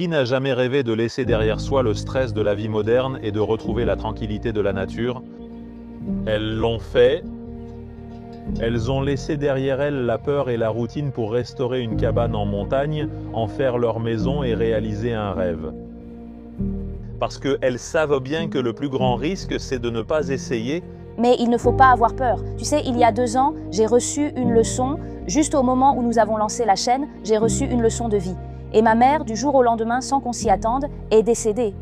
Qui n'a jamais rêvé de laisser derrière soi le stress de la vie moderne et de retrouver la tranquillité de la nature? Elles l'ont fait. Elles ont laissé derrière elles la peur et la routine pour restaurer une cabane en montagne, en faire leur maison et réaliser un rêve. Parce qu'elles savent bien que le plus grand risque, c'est de ne pas essayer. Mais il ne faut pas avoir peur. Tu sais, il y a 2 ans, j'ai reçu une leçon. Juste au moment où nous avons lancé la chaîne, j'ai reçu une leçon de vie. Et ma mère, du jour au lendemain, sans qu'on s'y attende, est décédée.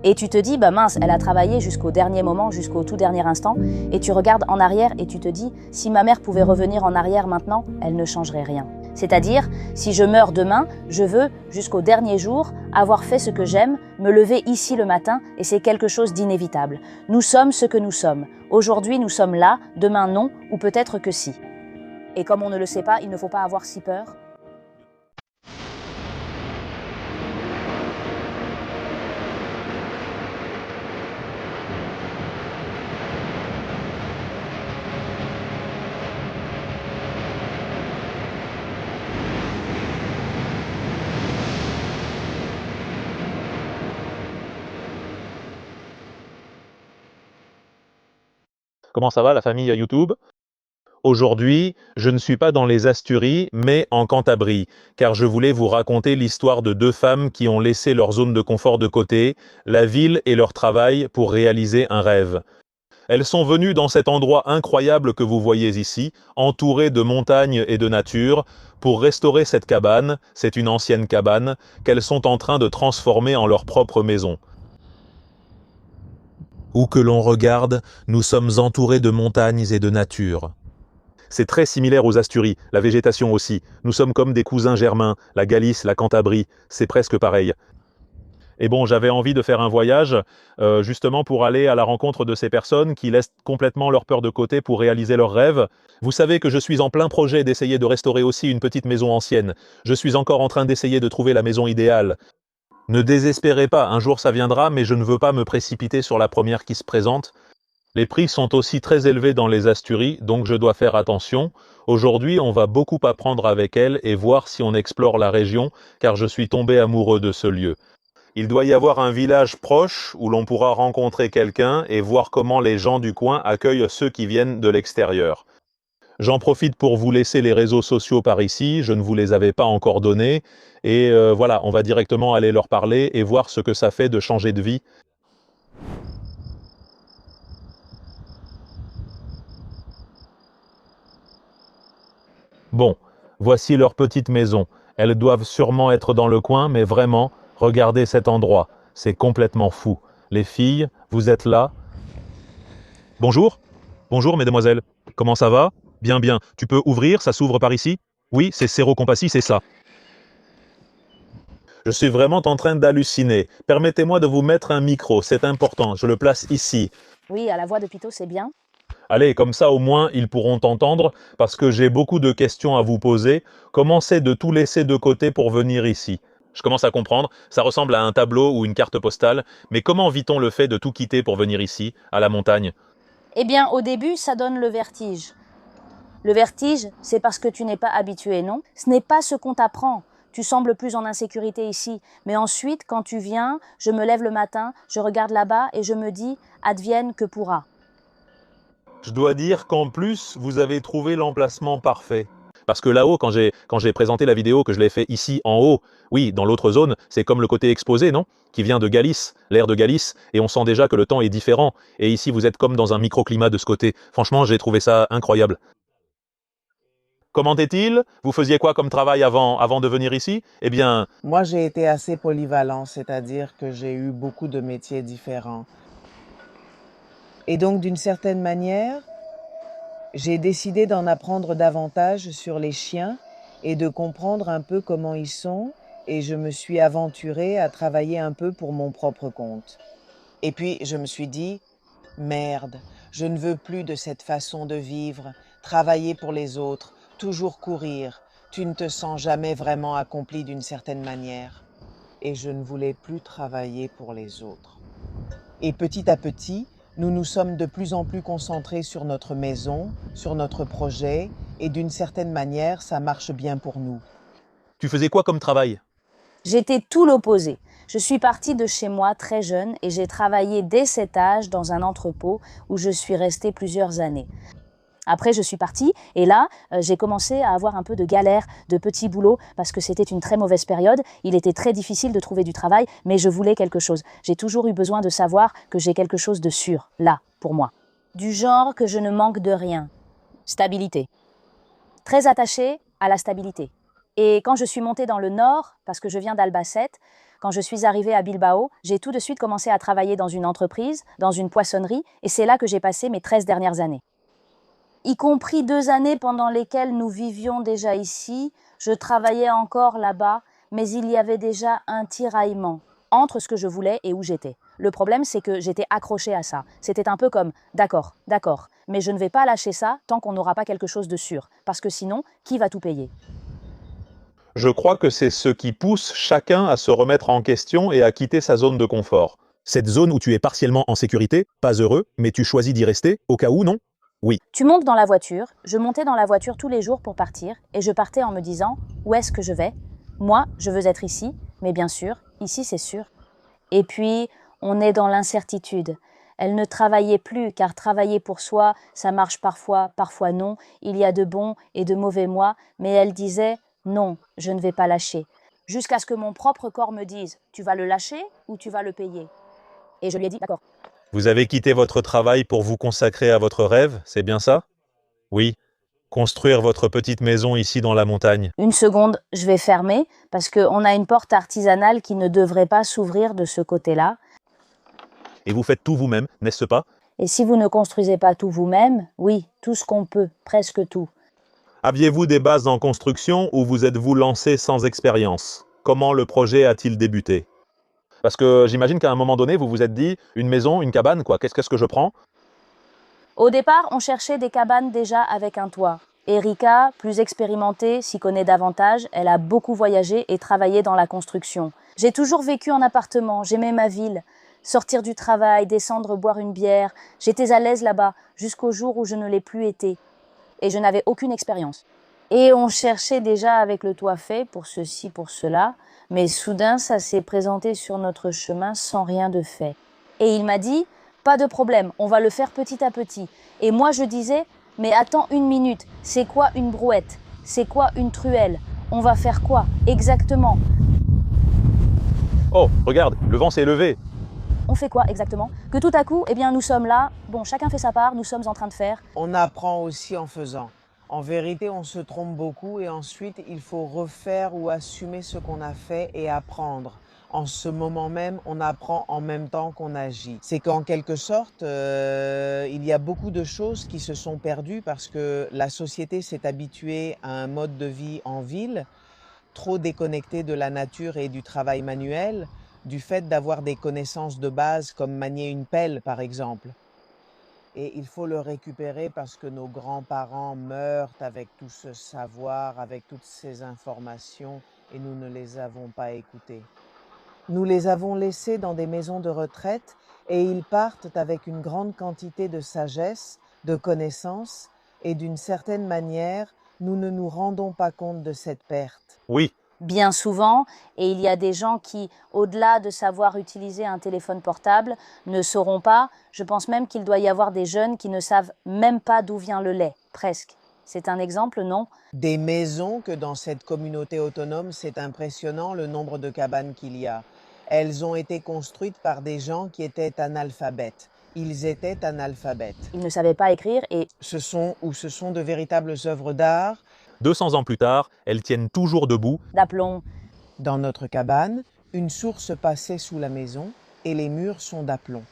Et tu te dis, bah mince, elle a travaillé jusqu'au dernier moment, jusqu'au tout dernier instant. Et tu regardes en arrière et tu te dis, si ma mère pouvait revenir en arrière maintenant, elle ne changerait rien. C'est-à-dire, si je meurs demain, je veux, jusqu'au dernier jour, avoir fait ce que j'aime, me lever ici le matin, et c'est quelque chose d'inévitable. Nous sommes ce que nous sommes. Aujourd'hui, nous sommes là, demain non, ou peut-être que si. Et comme on ne le sait pas, il ne faut pas avoir si peur. Comment ça va la famille YouTube? Aujourd'hui, je ne suis pas dans les Asturies, mais en Cantabrie, car je voulais vous raconter l'histoire de 2 femmes qui ont laissé leur zone de confort de côté, la ville et leur travail pour réaliser un rêve. Elles sont venues dans cet endroit incroyable que vous voyez ici, entouré de montagnes et de nature, pour restaurer cette cabane, c'est une ancienne cabane, qu'elles sont en train de transformer en leur propre maison. Où que l'on regarde, nous sommes entourés de montagnes et de nature. C'est très similaire aux Asturies, la végétation aussi. Nous sommes comme des cousins germains, la Galice, la Cantabrie, c'est presque pareil. Et bon, j'avais envie de faire un voyage, justement pour aller à la rencontre de ces personnes qui laissent complètement leur peur de côté pour réaliser leurs rêves. Vous savez que je suis en plein projet d'essayer de restaurer aussi une petite maison ancienne. Je suis encore en train d'essayer de trouver la maison idéale. Ne désespérez pas, un jour ça viendra, mais je ne veux pas me précipiter sur la première qui se présente. Les prix sont aussi très élevés dans les Asturies, donc je dois faire attention. Aujourd'hui, on va beaucoup apprendre avec elles et voir si on explore la région, car je suis tombé amoureux de ce lieu. Il doit y avoir un village proche où l'on pourra rencontrer quelqu'un et voir comment les gens du coin accueillent ceux qui viennent de l'extérieur. J'en profite pour vous laisser les réseaux sociaux par ici, je ne vous les avais pas encore donnés, et voilà, on va directement aller leur parler et voir ce que ça fait de changer de vie. Bon, voici leur petite maison. Elles doivent sûrement être dans le coin, mais vraiment, regardez cet endroit. C'est complètement fou. Les filles, vous êtes là? Bonjour. Bonjour, mesdemoiselles. Comment ça va? Bien, bien. Tu peux ouvrir, ça s'ouvre par ici? Oui, c'est Cerro Compassi, c'est ça. Je suis vraiment en train d'halluciner. Permettez-moi de vous mettre un micro, c'est important. Je le place ici. Oui, à la voix de Pito, c'est bien. Allez, comme ça au moins ils pourront t'entendre, parce que j'ai beaucoup de questions à vous poser. Commencez de tout laisser de côté pour venir ici. Je commence à comprendre, ça ressemble à un tableau ou une carte postale, mais comment vit-on le fait de tout quitter pour venir ici, à la montagne? Eh bien, au début, ça donne le vertige. Le vertige, c'est parce que tu n'es pas habitué, non? Ce n'est pas ce qu'on t'apprend. Tu sembles plus en insécurité ici. Mais ensuite, quand tu viens, je me lève le matin, je regarde là-bas et je me dis « advienne que pourra ». Je dois dire qu'en plus, vous avez trouvé l'emplacement parfait. Parce que là-haut, quand j'ai présenté la vidéo, que je l'ai fait ici en haut, oui, dans l'autre zone, c'est comme le côté exposé, non? Qui vient de Galice, l'air de Galice, et on sent déjà que le temps est différent. Et ici, vous êtes comme dans un microclimat de ce côté. Franchement, j'ai trouvé ça incroyable. Comment est-il? Vous faisiez quoi comme travail avant de venir ici? Eh bien, Moi, j'ai été assez polyvalent, c'est-à-dire que j'ai eu beaucoup de métiers différents. Et donc, d'une certaine manière, j'ai décidé d'en apprendre davantage sur les chiens et de comprendre un peu comment ils sont, et je me suis aventurée à travailler un peu pour mon propre compte. Et puis, je me suis dit, merde, je ne veux plus de cette façon de vivre, travailler pour les autres, toujours courir. Tu ne te sens jamais vraiment accompli d'une certaine manière. Et je ne voulais plus travailler pour les autres. Et petit à petit, nous nous sommes de plus en plus concentrés sur notre maison, sur notre projet, et d'une certaine manière, ça marche bien pour nous. tu faisais quoi comme travail? J'étais tout l'opposé. Je suis partie de chez moi très jeune et j'ai travaillé dès cet âge dans un entrepôt où je suis restée plusieurs années. Après, je suis partie et là, j'ai commencé à avoir un peu de galère, de petits boulots, parce que c'était une très mauvaise période. Il était très difficile de trouver du travail, mais je voulais quelque chose. J'ai toujours eu besoin de savoir que j'ai quelque chose de sûr, là, pour moi. Du genre que je ne manque de rien. Stabilité. Très attachée à la stabilité. Et quand je suis montée dans le nord, parce que je viens d'Albacete, quand je suis arrivée à Bilbao, j'ai tout de suite commencé à travailler dans une entreprise, dans une poissonnerie, et c'est là que j'ai passé mes 13 dernières années. Y compris 2 années pendant lesquelles nous vivions déjà ici, je travaillais encore là-bas, mais il y avait déjà un tiraillement entre ce que je voulais et où j'étais. Le problème, c'est que j'étais accrochée à ça. C'était un peu comme « d'accord, mais je ne vais pas lâcher ça tant qu'on n'aura pas quelque chose de sûr, parce que sinon, qui va tout payer ?» Je crois que c'est ce qui pousse chacun à se remettre en question et à quitter sa zone de confort. Cette zone où tu es partiellement en sécurité, pas heureux, mais tu choisis d'y rester, au cas où, non? Oui. Tu montes dans la voiture, je montais dans la voiture tous les jours pour partir, et je partais en me disant « où est-ce que je vais? Moi, je veux être ici, mais bien sûr, ici c'est sûr. » Et puis, on est dans l'incertitude. Elle ne travaillait plus, car travailler pour soi, ça marche parfois, parfois non. Il y a de bons et de mauvais mois, mais elle disait « non, je ne vais pas lâcher. » Jusqu'à ce que mon propre corps me dise « tu vas le lâcher ou tu vas le payer ?» Et je lui ai dit « d'accord. » Vous avez quitté votre travail pour vous consacrer à votre rêve, c'est bien ça? Oui. Construire votre petite maison ici dans la montagne. Une seconde, je vais fermer, parce qu'on a une porte artisanale qui ne devrait pas s'ouvrir de ce côté-là. Et vous faites tout vous-même, n'est-ce pas? Et si vous ne construisez pas tout vous-même, oui, tout ce qu'on peut, presque tout. Aviez-vous des bases en construction ou vous êtes-vous lancé sans expérience? Comment le projet a-t-il débuté? Parce que j'imagine qu'à un moment donné, vous vous êtes dit, une maison, une cabane, quoi, qu'est-ce que je prends? Au départ, on cherchait des cabanes déjà avec un toit. Erika, plus expérimentée, s'y connaît davantage, elle a beaucoup voyagé et travaillé dans la construction. J'ai toujours vécu en appartement, j'aimais ma ville. Sortir du travail, descendre boire une bière, j'étais à l'aise là-bas, jusqu'au jour où je ne l'ai plus été. Et je n'avais aucune expérience. Et on cherchait déjà avec le toit fait, pour ceci, pour cela, mais soudain ça s'est présenté sur notre chemin sans rien de fait. Et il m'a dit, pas de problème, on va le faire petit à petit. Et moi je disais, mais attends une minute, c'est quoi une brouette? C'est quoi une truelle? On va faire quoi exactement? Oh, regarde, le vent s'est levé. On fait quoi exactement? Que tout à coup, eh bien nous sommes là, bon chacun fait sa part, nous sommes en train de faire. On apprend aussi en faisant. En vérité, on se trompe beaucoup et ensuite, il faut refaire ou assumer ce qu'on a fait et apprendre. En ce moment même, on apprend en même temps qu'on agit. C'est qu'en quelque sorte, il y a beaucoup de choses qui se sont perdues parce que la société s'est habituée à un mode de vie en ville, trop déconnecté de la nature et du travail manuel, du fait d'avoir des connaissances de base comme manier une pelle, par exemple. Et il faut le récupérer parce que nos grands-parents meurent avec tout ce savoir, avec toutes ces informations, et nous ne les avons pas écoutés. Nous les avons laissés dans des maisons de retraite et ils partent avec une grande quantité de sagesse, de connaissances, et d'une certaine manière, nous ne nous rendons pas compte de cette perte. Oui. Bien souvent, et il y a des gens qui, au-delà de savoir utiliser un téléphone portable, ne sauront pas. Je pense même qu'il doit y avoir des jeunes qui ne savent même pas d'où vient le lait, presque. C'est un exemple, non? Des maisons que dans cette communauté autonome, c'est impressionnant le nombre de cabanes qu'il y a. Elles ont été construites par des gens qui étaient analphabètes. Ils étaient analphabètes. Ils ne savaient pas écrire et Ce sont de véritables œuvres d'art. 200 ans plus tard, elles tiennent toujours debout. d'aplomb. Dans notre cabane, une source passait sous la maison et les murs sont d'aplomb.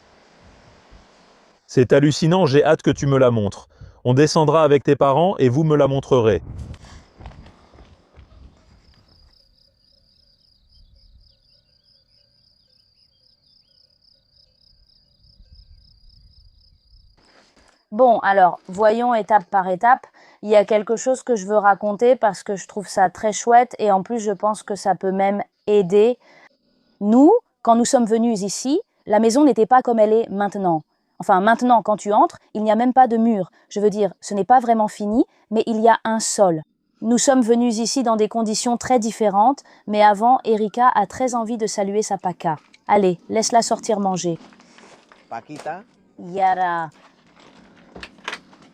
C'est hallucinant, j'ai hâte que tu me la montres. On descendra avec tes parents et vous me la montrerez. Bon, alors, voyons étape par étape. Il y a quelque chose que je veux raconter parce que je trouve ça très chouette et en plus, je pense que ça peut même aider. Nous, quand nous sommes venus ici, la maison n'était pas comme elle est maintenant. Enfin, maintenant, quand tu entres, il n'y a même pas de mur. Je veux dire, ce n'est pas vraiment fini, mais il y a un sol. Nous sommes venus ici dans des conditions très différentes, mais avant, Erika a très envie de saluer sa Paca. Allez, laisse-la sortir manger. Paquita? Yara.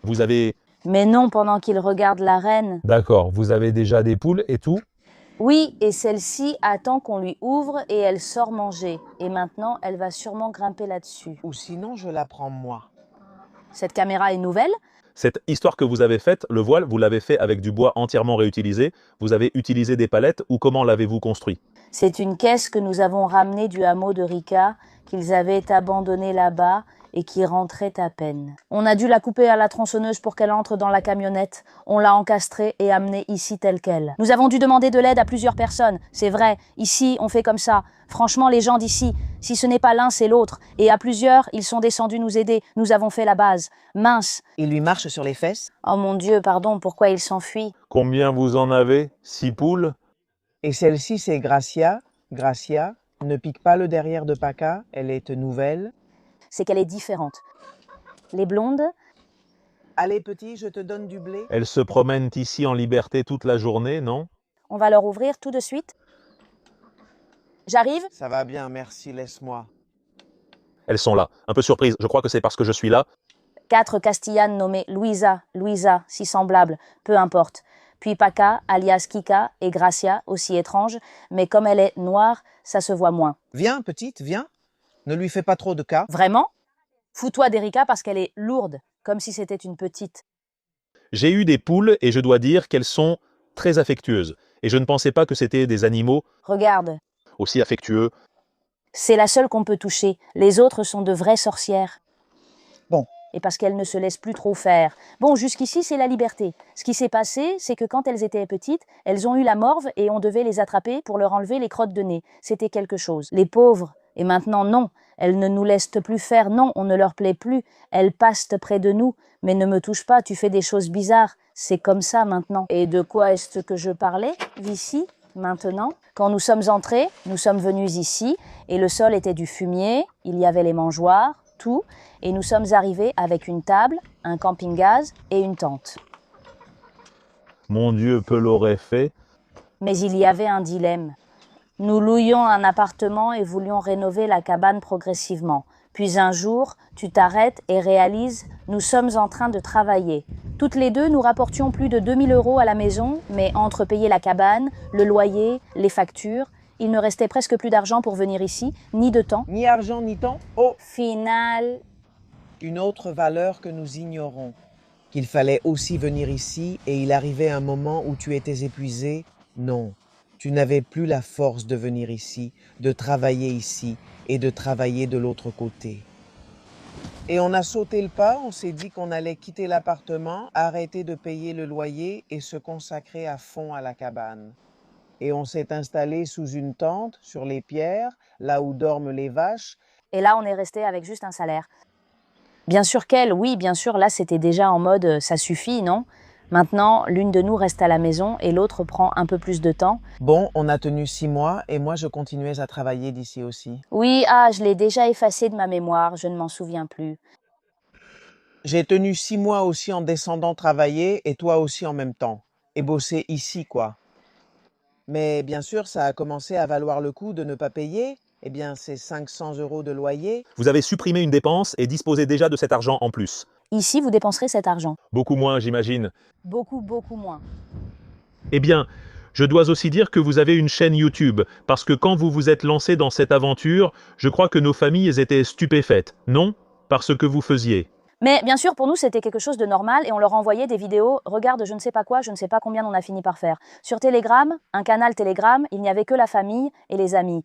Vous avez... Mais non, pendant qu'il regarde la reine. D'accord, vous avez déjà des poules et tout? Oui, et celle-ci attend qu'on lui ouvre et elle sort manger. Et maintenant, elle va sûrement grimper là-dessus. Ou sinon, je la prends moi. Cette caméra est nouvelle? Cette histoire que vous avez faite, le voile, vous l'avez fait avec du bois entièrement réutilisé. Vous avez utilisé des palettes ou comment l'avez-vous construit? C'est une caisse que nous avons ramenée du hameau de Rika, qu'ils avaient abandonnée là-bas et qui rentrait à peine. On a dû la couper à la tronçonneuse pour qu'elle entre dans la camionnette. On l'a encastrée et amenée ici telle qu'elle. Nous avons dû demander de l'aide à plusieurs personnes. C'est vrai, ici, on fait comme ça. Franchement, les gens d'ici, si ce n'est pas l'un, c'est l'autre. Et à plusieurs, ils sont descendus nous aider. Nous avons fait la base. Mince. Il lui marche sur les fesses? Oh mon Dieu, pardon, pourquoi il s'enfuit? Combien vous en avez? 6 poules? Et celle-ci, c'est Gracia. Gracia, ne pique pas le derrière de Paca, elle est nouvelle. C'est qu'elle est différente. Les blondes, Allez, petit, je te donne du blé. Elles se promènent ici en liberté toute la journée, non? on va leur ouvrir tout de suite. J'arrive? Ça va bien, merci, laisse-moi. Elles sont là, un peu surprises. Je crois que c'est parce que je suis là. 4 Castillanes nommées Luisa, si semblable, peu importe. Puis Paca, alias Kika, et Gracia, aussi étrange, mais comme elle est noire, ça se voit moins. Viens, petite, viens. Ne lui fais pas trop de cas. Vraiment? Fous-toi d'Erika parce qu'elle est lourde, comme si c'était une petite. J'ai eu des poules et je dois dire qu'elles sont très affectueuses. Et je ne pensais pas que c'était des animaux Regarde, aussi affectueux. c'est la seule qu'on peut toucher. Les autres sont de vraies sorcières. Bon. Et parce qu'elles ne se laissent plus trop faire. Bon, jusqu'ici, c'est la liberté. Ce qui s'est passé, c'est que quand elles étaient petites, elles ont eu la morve et on devait les attraper pour leur enlever les crottes de nez. C'était quelque chose. Les pauvres. Et maintenant, non. Elles ne nous laissent plus faire. Non, on ne leur plaît plus. Elles passent près de nous. Mais ne me touche pas, tu fais des choses bizarres. C'est comme ça maintenant. Et de quoi est-ce que je parlais, Vici, maintenant? Quand nous sommes entrés, nous sommes venus ici, et le sol était du fumier, il y avait les mangeoires, tout, et nous sommes arrivés avec une table, un camping-gaz et une tente. Mon Dieu, peu l'aurait fait. Mais il y avait un dilemme. Nous louions un appartement et voulions rénover la cabane progressivement. Puis un jour, tu t'arrêtes et réalises, nous sommes en train de travailler. Toutes les deux, nous rapportions plus de 2000 € à la maison, mais entre payer la cabane, le loyer, les factures, il ne restait presque plus d'argent pour venir ici, ni de temps. Ni argent, ni temps. Oh, Final, une autre valeur que nous ignorons. Qu'il fallait aussi venir ici et il arrivait un moment où tu étais épuisé. Non, tu n'avais plus la force de venir ici, de travailler ici et de travailler de l'autre côté. Et on a sauté le pas, on s'est dit qu'on allait quitter l'appartement, arrêter de payer le loyer et se consacrer à fond à la cabane. Et on s'est installé sous une tente, sur les pierres, là où dorment les vaches. et là on est resté avec juste un salaire. Bien sûr qu'elle, oui, bien sûr, là c'était déjà en mode ça suffit, non? Maintenant, l'une de nous reste à la maison et l'autre prend un peu plus de temps. Bon, on a tenu 6 mois et moi je continuais à travailler d'ici aussi. Oui, je l'ai déjà effacé de ma mémoire, je ne m'en souviens plus. J'ai tenu 6 mois aussi en descendant travailler et toi aussi en même temps. Et bosser ici, quoi. Mais bien sûr, ça a commencé à valoir le coup de ne pas payer. Eh bien, c'est 500 € de loyer. Vous avez supprimé une dépense et disposez déjà de cet argent en plus. Ici, vous dépenserez cet argent. Beaucoup moins, j'imagine. Beaucoup, beaucoup moins. Eh bien, je dois aussi dire que vous avez une chaîne YouTube, parce que quand vous vous êtes lancé dans cette aventure, je crois que nos familles étaient stupéfaites, non? Par ce que vous faisiez. Mais bien sûr, pour nous, c'était quelque chose de normal et on leur envoyait des vidéos. Regarde, je ne sais pas quoi, je ne sais pas combien on a fini par faire. Sur Telegram, un canal Telegram, il n'y avait que la famille et les amis.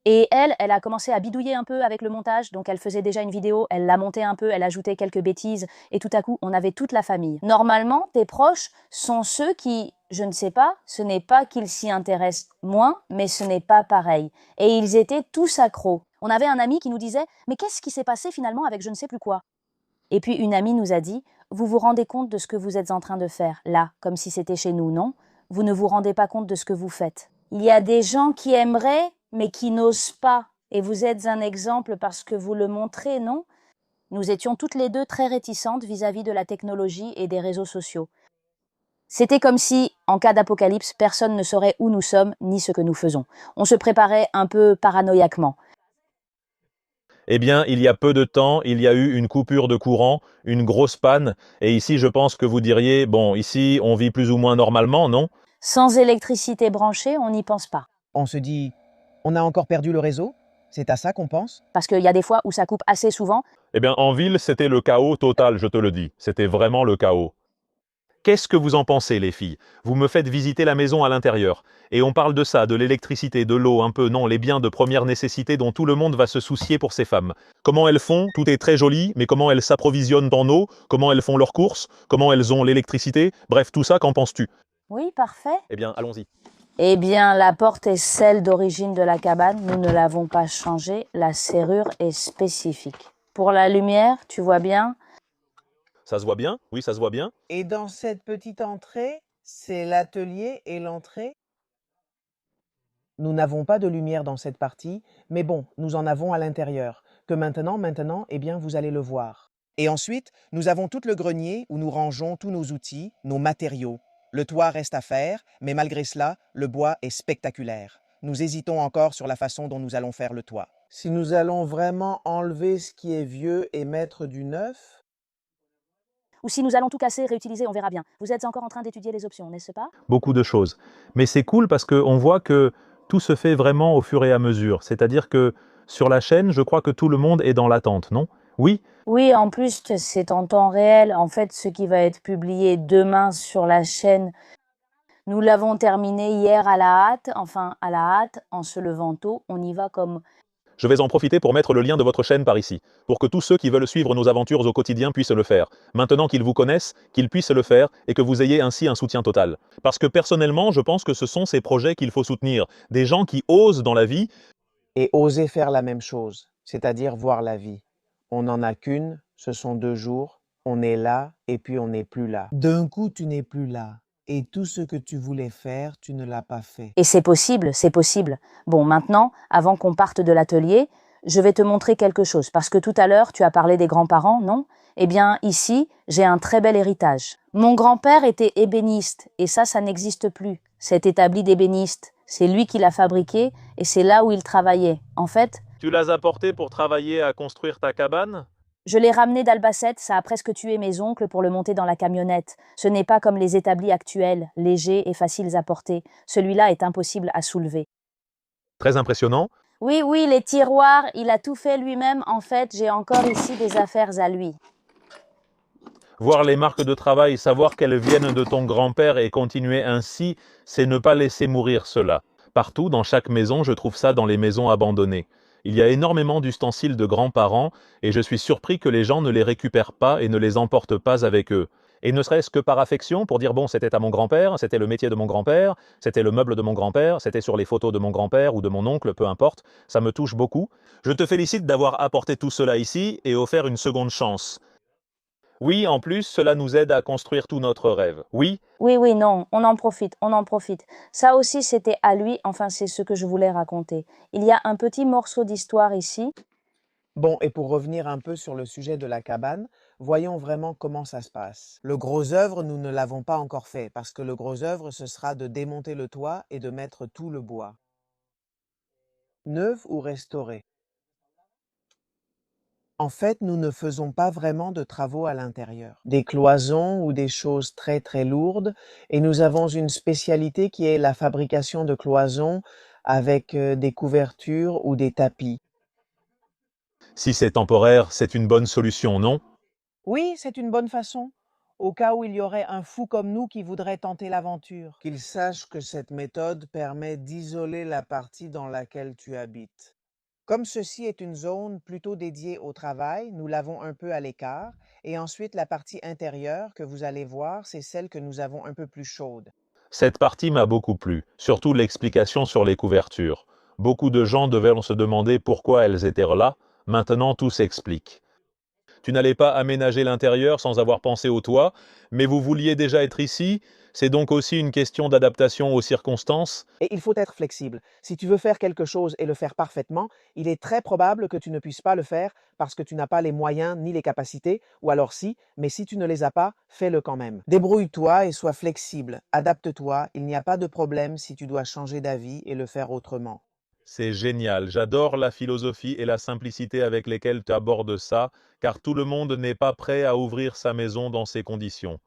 Et elle a commencé à bidouiller un peu avec le montage, donc elle faisait déjà une vidéo, elle la montait un peu, elle ajoutait quelques bêtises, et tout à coup, on avait toute la famille. Normalement, tes proches sont ceux qui, je ne sais pas, ce n'est pas qu'ils s'y intéressent moins, mais ce n'est pas pareil. Et ils étaient tous accros. On avait un ami qui nous disait « Mais qu'est-ce qui s'est passé finalement avec je ne sais plus quoi ?» Et puis une amie nous a dit « Vous vous rendez compte de ce que vous êtes en train de faire, là, comme si c'était chez nous, non? Vous ne vous rendez pas compte de ce que vous faites. Il y a des gens qui aimeraient, mais qui n'osent pas. Et vous êtes un exemple parce que vous le montrez, non? » Nous étions toutes les deux très réticentes vis-à-vis de la technologie et des réseaux sociaux. C'était comme si, en cas d'apocalypse, personne ne saurait où nous sommes ni ce que nous faisons. On se préparait un peu paranoïaquement. Eh bien, il y a peu de temps, il y a eu une coupure de courant, une grosse panne, et ici je pense que vous diriez, bon, ici on vit plus ou moins normalement, non? Sans électricité branchée, on n'y pense pas. On se dit, on a encore perdu le réseau? C'est à ça qu'on pense? Parce qu'il y a des fois où ça coupe assez souvent. Eh bien, en ville, c'était le chaos total, je te le dis. C'était vraiment le chaos. Qu'est-ce que vous en pensez, les filles? Vous me faites visiter la maison à l'intérieur. Et on parle de ça, de l'électricité, de l'eau, un peu, non, les biens de première nécessité dont tout le monde va se soucier pour ces femmes. Comment elles font? Tout est très joli, mais comment elles s'approvisionnent en eau? Comment elles font leurs courses? Comment elles ont l'électricité? Bref, tout ça, qu'en penses-tu? Oui, parfait. Eh bien, allons-y. Eh bien, la porte est celle d'origine de la cabane. Nous ne l'avons pas changée. La serrure est spécifique. Pour la lumière, tu vois bien. Ça se voit bien? Oui, ça se voit bien. Et dans cette petite entrée, c'est l'atelier et l'entrée? Nous n'avons pas de lumière dans cette partie, mais bon, nous en avons à l'intérieur, que maintenant, eh bien, vous allez le voir. Et ensuite, nous avons tout le grenier où nous rangeons tous nos outils, nos matériaux. Le toit reste à faire, mais malgré cela, le bois est spectaculaire. Nous hésitons encore sur la façon dont nous allons faire le toit. Si nous allons vraiment enlever ce qui est vieux et mettre du neuf? Ou si nous allons tout casser, réutiliser, on verra bien. Vous êtes encore en train d'étudier les options, n'est-ce pas? Beaucoup de choses. Mais c'est cool parce qu'on voit que tout se fait vraiment au fur et à mesure. C'est-à-dire que sur la chaîne, je crois que tout le monde est dans l'attente, non? Oui, Oui, en plus, c'est en temps réel. En fait, ce qui va être publié demain sur la chaîne, nous l'avons terminé hier à la hâte. Enfin, à la hâte, en se levant tôt, on y va comme... je vais en profiter pour mettre le lien de votre chaîne par ici, pour que tous ceux qui veulent suivre nos aventures au quotidien puissent le faire. Maintenant qu'ils vous connaissent, qu'ils puissent le faire et que vous ayez ainsi un soutien total. Parce que personnellement, je pense que ce sont ces projets qu'il faut soutenir. Des gens qui osent dans la vie. Et oser faire la même chose, c'est-à-dire voir la vie. On n'en a qu'une, ce sont 2 jours, on est là et puis on n'est plus là. D'un coup, tu n'es plus là. Et tout ce que tu voulais faire, tu ne l'as pas fait. Et c'est possible, c'est possible. Bon, maintenant, avant qu'on parte de l'atelier, je vais te montrer quelque chose. Parce que tout à l'heure, tu as parlé des grands-parents, non? Eh bien, ici, j'ai un très bel héritage. Mon grand-père était ébéniste, et ça n'existe plus. Cet établi d'ébéniste, c'est lui qui l'a fabriqué, et c'est là où il travaillait. En fait, Tu l'as apporté pour travailler à construire ta cabane? je l'ai ramené d'Albacete, ça a presque tué mes oncles pour le monter dans la camionnette. Ce n'est pas comme les établis actuels, légers et faciles à porter. Celui-là est impossible à soulever. Très impressionnant. Oui, oui, les tiroirs, il a tout fait lui-même. En fait, j'ai encore ici des affaires à lui. Voir les marques de travail, savoir qu'elles viennent de ton grand-père et continuer ainsi, c'est ne pas laisser mourir cela. Partout, dans chaque maison, je trouve ça dans les maisons abandonnées. Il y a énormément d'ustensiles de grands-parents et je suis surpris que les gens ne les récupèrent pas et ne les emportent pas avec eux. Et ne serait-ce que par affection, pour dire bon, c'était à mon grand-père, c'était le métier de mon grand-père, c'était le meuble de mon grand-père, c'était sur les photos de mon grand-père ou de mon oncle, peu importe, ça me touche beaucoup. Je te félicite d'avoir apporté tout cela ici et offert une seconde chance. Oui, en plus, cela nous aide à construire tout notre rêve. Oui, Oui, oui, non, on en profite, on en profite. Ça aussi, c'était à lui, enfin, c'est ce que je voulais raconter. Il y a un petit morceau d'histoire ici. Bon, et pour revenir un peu sur le sujet de la cabane, voyons vraiment comment ça se passe. Le gros œuvre, nous ne l'avons pas encore fait, parce que le gros œuvre, ce sera de démonter le toit et de mettre tout le bois. Neuf ou restauré? En fait, nous ne faisons pas vraiment de travaux à l'intérieur. Des cloisons ou des choses très très lourdes, et nous avons une spécialité qui est la fabrication de cloisons avec des couvertures ou des tapis. si c'est temporaire, c'est une bonne solution, non? Oui, c'est une bonne façon, au cas où il y aurait un fou comme nous qui voudrait tenter l'aventure. Qu'il sache que cette méthode permet d'isoler la partie dans laquelle tu habites. Comme ceci est une zone plutôt dédiée au travail, nous l'avons un peu à l'écart, et ensuite la partie intérieure que vous allez voir, c'est celle que nous avons un peu plus chaude. Cette partie m'a beaucoup plu, surtout l'explication sur les couvertures. Beaucoup de gens devaient se demander pourquoi elles étaient là, maintenant tout s'explique. Tu n'allais pas aménager l'intérieur sans avoir pensé au toit, mais vous vouliez déjà être ici, C'est donc aussi une question d'adaptation aux circonstances. Et il faut être flexible. Si tu veux faire quelque chose et le faire parfaitement, il est très probable que tu ne puisses pas le faire parce que tu n'as pas les moyens ni les capacités, ou alors si, mais si tu ne les as pas, fais-le quand même. Débrouille-toi et sois flexible. Adapte-toi, il n'y a pas de problème si tu dois changer d'avis et le faire autrement. C'est génial, j'adore la philosophie et la simplicité avec lesquelles tu abordes ça, car tout le monde n'est pas prêt à ouvrir sa maison dans ces conditions.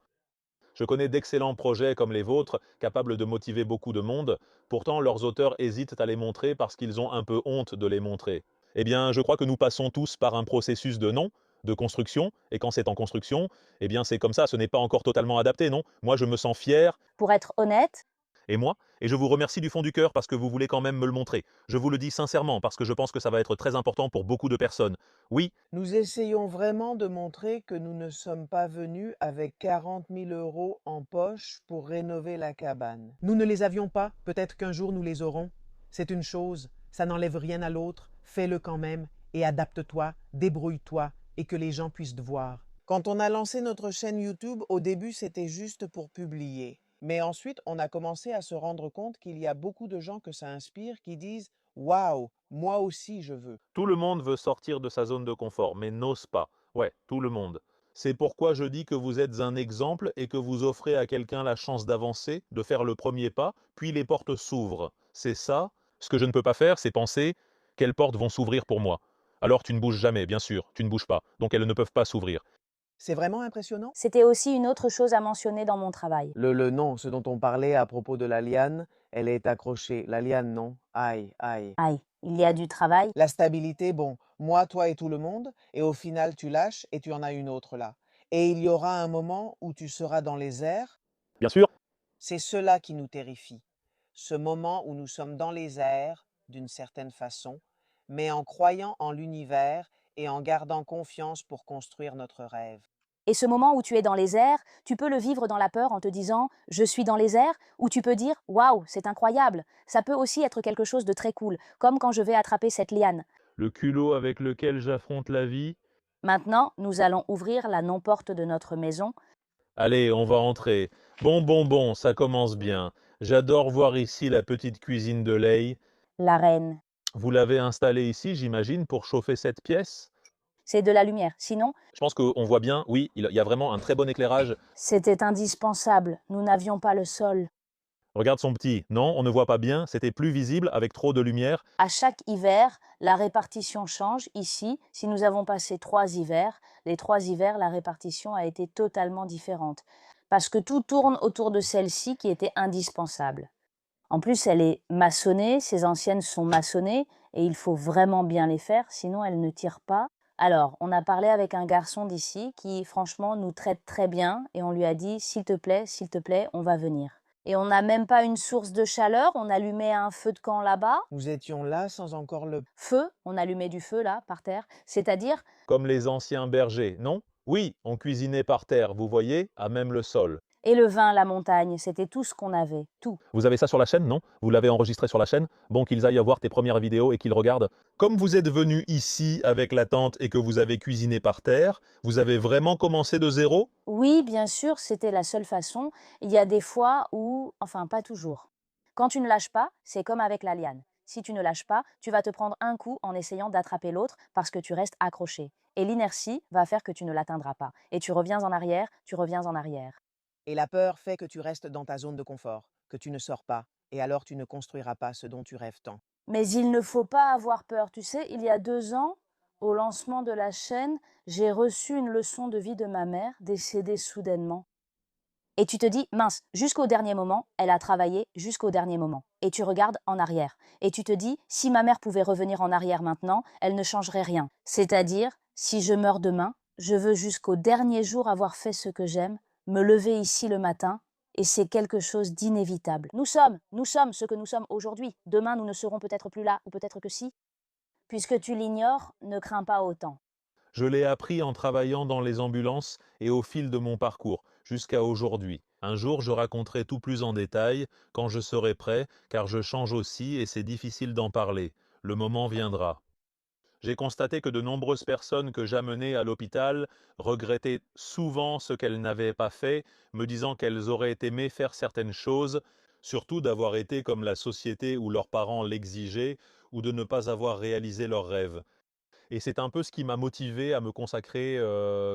Je connais d'excellents projets comme les vôtres, capables de motiver beaucoup de monde, pourtant leurs auteurs hésitent à les montrer parce qu'ils ont un peu honte de les montrer. Eh bien, je crois que nous passons tous par un processus de non, de construction, et quand c'est en construction, eh bien c'est comme ça, ce n'est pas encore totalement adapté, non? Moi, je me sens fier, Pour être honnête, et moi, et je vous remercie du fond du cœur parce que vous voulez quand même me le montrer. Je vous le dis sincèrement parce que je pense que ça va être très important pour beaucoup de personnes. Oui, Nous essayons vraiment de montrer que nous ne sommes pas venus avec 40 000 euros en poche pour rénover la cabane. Nous ne les avions pas, peut-être qu'un jour nous les aurons. C'est une chose, ça n'enlève rien à l'autre, fais-le quand même et adapte-toi, débrouille-toi et que les gens puissent te voir. Quand on a lancé notre chaîne YouTube, au début c'était juste pour publier. Mais ensuite, on a commencé à se rendre compte qu'il y a beaucoup de gens que ça inspire qui disent « Waouh, moi aussi je veux ». tout le monde veut sortir de sa zone de confort, mais n'ose pas. Ouais, tout le monde. C'est pourquoi je dis que vous êtes un exemple et que vous offrez à quelqu'un la chance d'avancer, de faire le premier pas, puis les portes s'ouvrent. C'est ça. Ce que je ne peux pas faire, c'est penser quelles portes vont s'ouvrir pour moi. Alors tu ne bouges jamais, bien sûr, tu ne bouges pas, donc elles ne peuvent pas s'ouvrir. C'est vraiment impressionnant. c'était aussi une autre chose à mentionner dans mon travail. Le non, ce dont on parlait à propos de la liane, elle est accrochée. La liane, non. Aïe, aïe. Aïe, il y a du travail. La stabilité, bon, moi, toi et tout le monde, et au final, tu lâches et tu en as une autre là. Et il y aura un moment où tu seras dans les airs. Bien sûr, C'est cela qui nous terrifie. Ce moment où nous sommes dans les airs, d'une certaine façon, mais en croyant en l'univers et en gardant confiance pour construire notre rêve. Et ce moment où tu es dans les airs, tu peux le vivre dans la peur en te disant « je suis dans les airs » ou tu peux dire « waouh, c'est incroyable ». Ça peut aussi être quelque chose de très cool, comme quand je vais attraper cette liane. le culot avec lequel j'affronte la vie. Maintenant, nous allons ouvrir la non-porte de notre maison. Allez, on va entrer. Bon, ça commence bien. J'adore voir ici la petite cuisine de Lei. La reine. Vous l'avez installée ici, j'imagine, pour chauffer cette pièce? C'est de la lumière. Sinon, Je pense qu'on voit bien, oui, il y a vraiment un très bon éclairage. c'était indispensable. Nous n'avions pas le sol. Regarde son petit. Non, on ne voit pas bien, c'était plus visible avec trop de lumière. À chaque hiver, la répartition change. Ici, si nous avons passé 3 hivers, les 3 hivers, la répartition a été totalement différente. Parce que tout tourne autour de celle-ci qui était indispensable. En plus, elle est maçonnée, ses anciennes sont maçonnées, et il faut vraiment bien les faire, sinon elles ne tirent pas. Alors, on a parlé avec un garçon d'ici qui, franchement, nous traite très bien, et on lui a dit, s'il te plaît, on va venir. Et on n'a même pas une source de chaleur, on allumait un feu de camp là-bas. Nous étions là sans encore le... Feu, on allumait du feu là, par terre, c'est-à-dire, Comme les anciens bergers, non? Oui, on cuisinait par terre, vous voyez, à même le sol. et le vin, la montagne, c'était tout ce qu'on avait, tout. Vous avez ça sur la chaîne, non? Vous l'avez enregistré sur la chaîne? Bon, qu'ils aillent voir tes premières vidéos et qu'ils regardent. Comme vous êtes venu ici avec la tente et que vous avez cuisiné par terre, vous avez vraiment commencé de zéro? Oui, bien sûr, c'était la seule façon. Il y a des fois où, enfin pas toujours. Quand tu ne lâches pas, c'est comme avec la liane. Si tu ne lâches pas, tu vas te prendre un coup en essayant d'attraper l'autre parce que tu restes accroché. Et l'inertie va faire que tu ne l'atteindras pas. Et tu reviens en arrière, tu reviens en arrière. Et la peur fait que tu restes dans ta zone de confort, que tu ne sors pas, et alors tu ne construiras pas ce dont tu rêves tant. Mais il ne faut pas avoir peur. Tu sais, il y a 2 ans, au lancement de la chaîne, j'ai reçu une leçon de vie de ma mère, décédée soudainement. Et tu te dis, mince, jusqu'au dernier moment, elle a travaillé jusqu'au dernier moment. Et tu regardes en arrière. Et tu te dis, si ma mère pouvait revenir en arrière maintenant, elle ne changerait rien. C'est-à-dire, si je meurs demain, je veux jusqu'au dernier jour avoir fait ce que j'aime, me lever ici le matin, et c'est quelque chose d'inévitable. Nous sommes ce que nous sommes aujourd'hui. Demain, nous ne serons peut-être plus là, ou peut-être que si. Puisque tu l'ignores, ne crains pas autant. Je l'ai appris en travaillant dans les ambulances et au fil de mon parcours, jusqu'à aujourd'hui. Un jour, je raconterai tout plus en détail, quand je serai prêt, car je change aussi et c'est difficile d'en parler. Le moment viendra. J'ai constaté que de nombreuses personnes que j'amenais à l'hôpital regrettaient souvent ce qu'elles n'avaient pas fait, me disant qu'elles auraient aimé faire certaines choses, surtout d'avoir été comme la société ou leurs parents l'exigeaient, ou de ne pas avoir réalisé leurs rêves. Et c'est un peu ce qui m'a motivé à me consacrer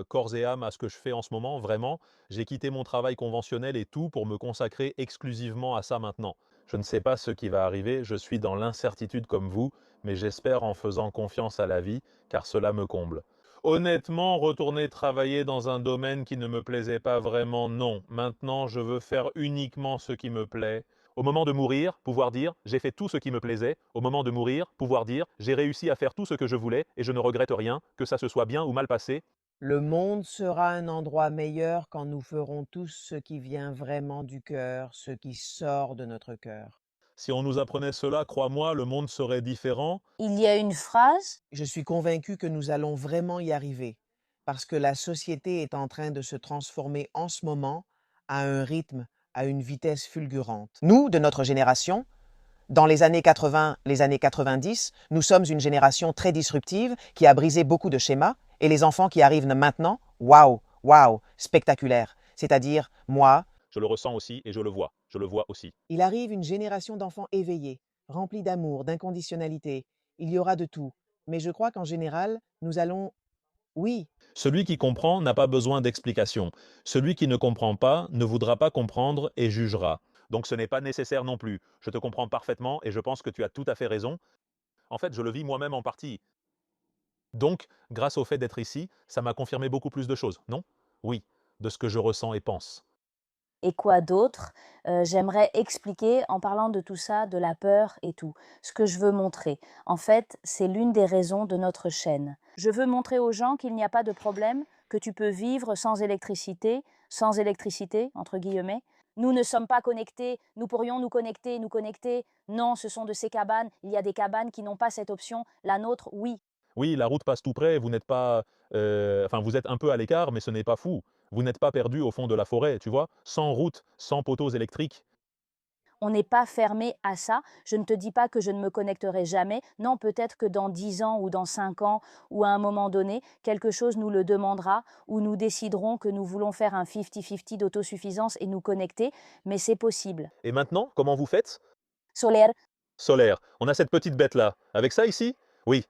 corps et âme à ce que je fais en ce moment, vraiment. J'ai quitté mon travail conventionnel et tout pour me consacrer exclusivement à ça maintenant. Je ne sais pas ce qui va arriver, je suis dans l'incertitude comme vous, mais j'espère en faisant confiance à la vie, car cela me comble. Honnêtement, retourner travailler dans un domaine qui ne me plaisait pas vraiment, non. Maintenant, je veux faire uniquement ce qui me plaît. Au moment de mourir, pouvoir dire j'ai fait tout ce qui me plaisait. Au moment de mourir, pouvoir dire j'ai réussi à faire tout ce que je voulais et je ne regrette rien, que ça se soit bien ou mal passé. Le monde sera un endroit meilleur quand nous ferons tous ce qui vient vraiment du cœur, ce qui sort de notre cœur. Si on nous apprenait cela, crois-moi, le monde serait différent. Il y a une phrase, Je suis convaincu que nous allons vraiment y arriver, parce que la société est en train de se transformer en ce moment à un rythme, à une vitesse fulgurante. Nous, de notre génération, dans les années 80, les années 90, nous sommes une génération très disruptive qui a brisé beaucoup de schémas, et les enfants qui arrivent maintenant, waouh, waouh, spectaculaire. C'est-à-dire, moi, Je le ressens aussi et je le vois aussi. il arrive une génération d'enfants éveillés, remplis d'amour, d'inconditionnalité. Il y aura de tout. Mais je crois qu'en général, nous allons, oui, Celui qui comprend n'a pas besoin d'explication. Celui qui ne comprend pas ne voudra pas comprendre et jugera. Donc ce n'est pas nécessaire non plus. Je te comprends parfaitement et je pense que tu as tout à fait raison. En fait, je le vis moi-même en partie. Donc, grâce au fait d'être ici, ça m'a confirmé beaucoup plus de choses, non? Oui, de ce que je ressens et pense. et quoi d'autre? J'aimerais expliquer en parlant de tout ça, de la peur et tout. Ce que je veux montrer, en fait, c'est l'une des raisons de notre chaîne. Je veux montrer aux gens qu'il n'y a pas de problème, que tu peux vivre sans électricité, entre guillemets. Nous ne sommes pas connectés, nous pourrions nous connecter, nous connecter. Non, ce sont de ces cabanes. Il y a des cabanes qui n'ont pas cette option. La nôtre, oui. Oui, la route passe tout près, vous n'êtes pas... enfin, vous êtes un peu à l'écart, mais ce n'est pas fou. Vous n'êtes pas perdu au fond de la forêt, tu vois? Sans route, sans poteaux électriques. On n'est pas fermé à ça. Je ne te dis pas que je ne me connecterai jamais. Non, peut-être que dans 10 ans ou dans 5 ans ou à un moment donné, quelque chose nous le demandera ou nous déciderons que nous voulons faire un 50-50 d'autosuffisance et nous connecter, mais c'est possible. Et maintenant, comment vous faites? Solaire, Solaire. On a cette petite bête-là. Avec ça ici? Oui.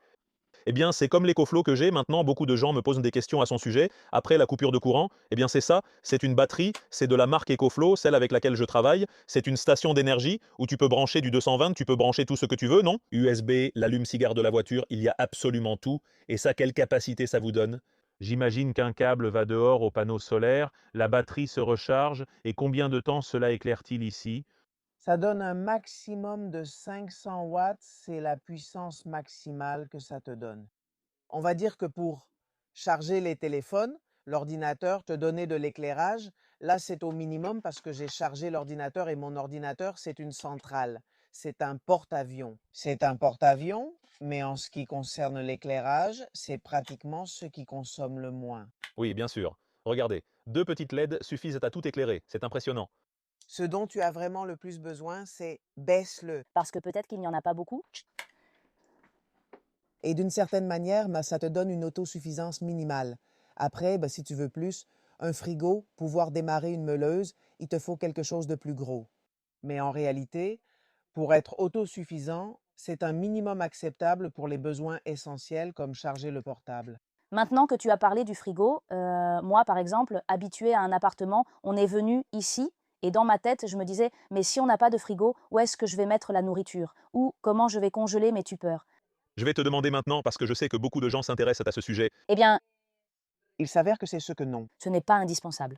Eh bien, c'est comme l'écoflow que j'ai. Maintenant, beaucoup de gens me posent des questions à son sujet. Après la coupure de courant, eh bien, c'est ça. C'est une batterie. C'est de la marque EcoFlow, celle avec laquelle je travaille. C'est une station d'énergie où tu peux brancher du 220, tu peux brancher tout ce que tu veux, non? USB, l'allume-cigare de la voiture, il y a absolument tout. Et ça, quelle capacité ça vous donne? J'imagine qu'un câble va dehors au panneau solaire, la batterie se recharge, et combien de temps cela éclaire-t-il ici? ça donne un maximum de 500 watts, c'est la puissance maximale que ça te donne. On va dire que pour charger les téléphones, l'ordinateur, te donner de l'éclairage, là c'est au minimum parce que j'ai chargé l'ordinateur et mon ordinateur c'est une centrale. C'est un porte-avions. C'est un porte-avions, mais en ce qui concerne l'éclairage, c'est pratiquement ce qui consomme le moins. Oui, bien sûr. Regardez, 2 petites LED suffisent à tout éclairer. C'est impressionnant. Ce dont tu as vraiment le plus besoin, c'est baisse-le. parce que peut-être qu'il n'y en a pas beaucoup. Et d'une certaine manière, ça te donne une autosuffisance minimale. Après, si tu veux plus, un frigo, pouvoir démarrer une meuleuse, il te faut quelque chose de plus gros. Mais en réalité, pour être autosuffisant, c'est un minimum acceptable pour les besoins essentiels comme charger le portable. Maintenant que tu as parlé du frigo, moi par exemple, habituée à un appartement, on est venu ici et dans ma tête, je me disais, mais si on n'a pas de frigo, où est-ce que je vais mettre la nourriture? Ou comment je vais congeler mes tupeurs? Je vais te demander maintenant, parce que je sais que beaucoup de gens s'intéressent à ce sujet. Eh bien, Il s'avère que c'est ce que non, ce n'est pas indispensable.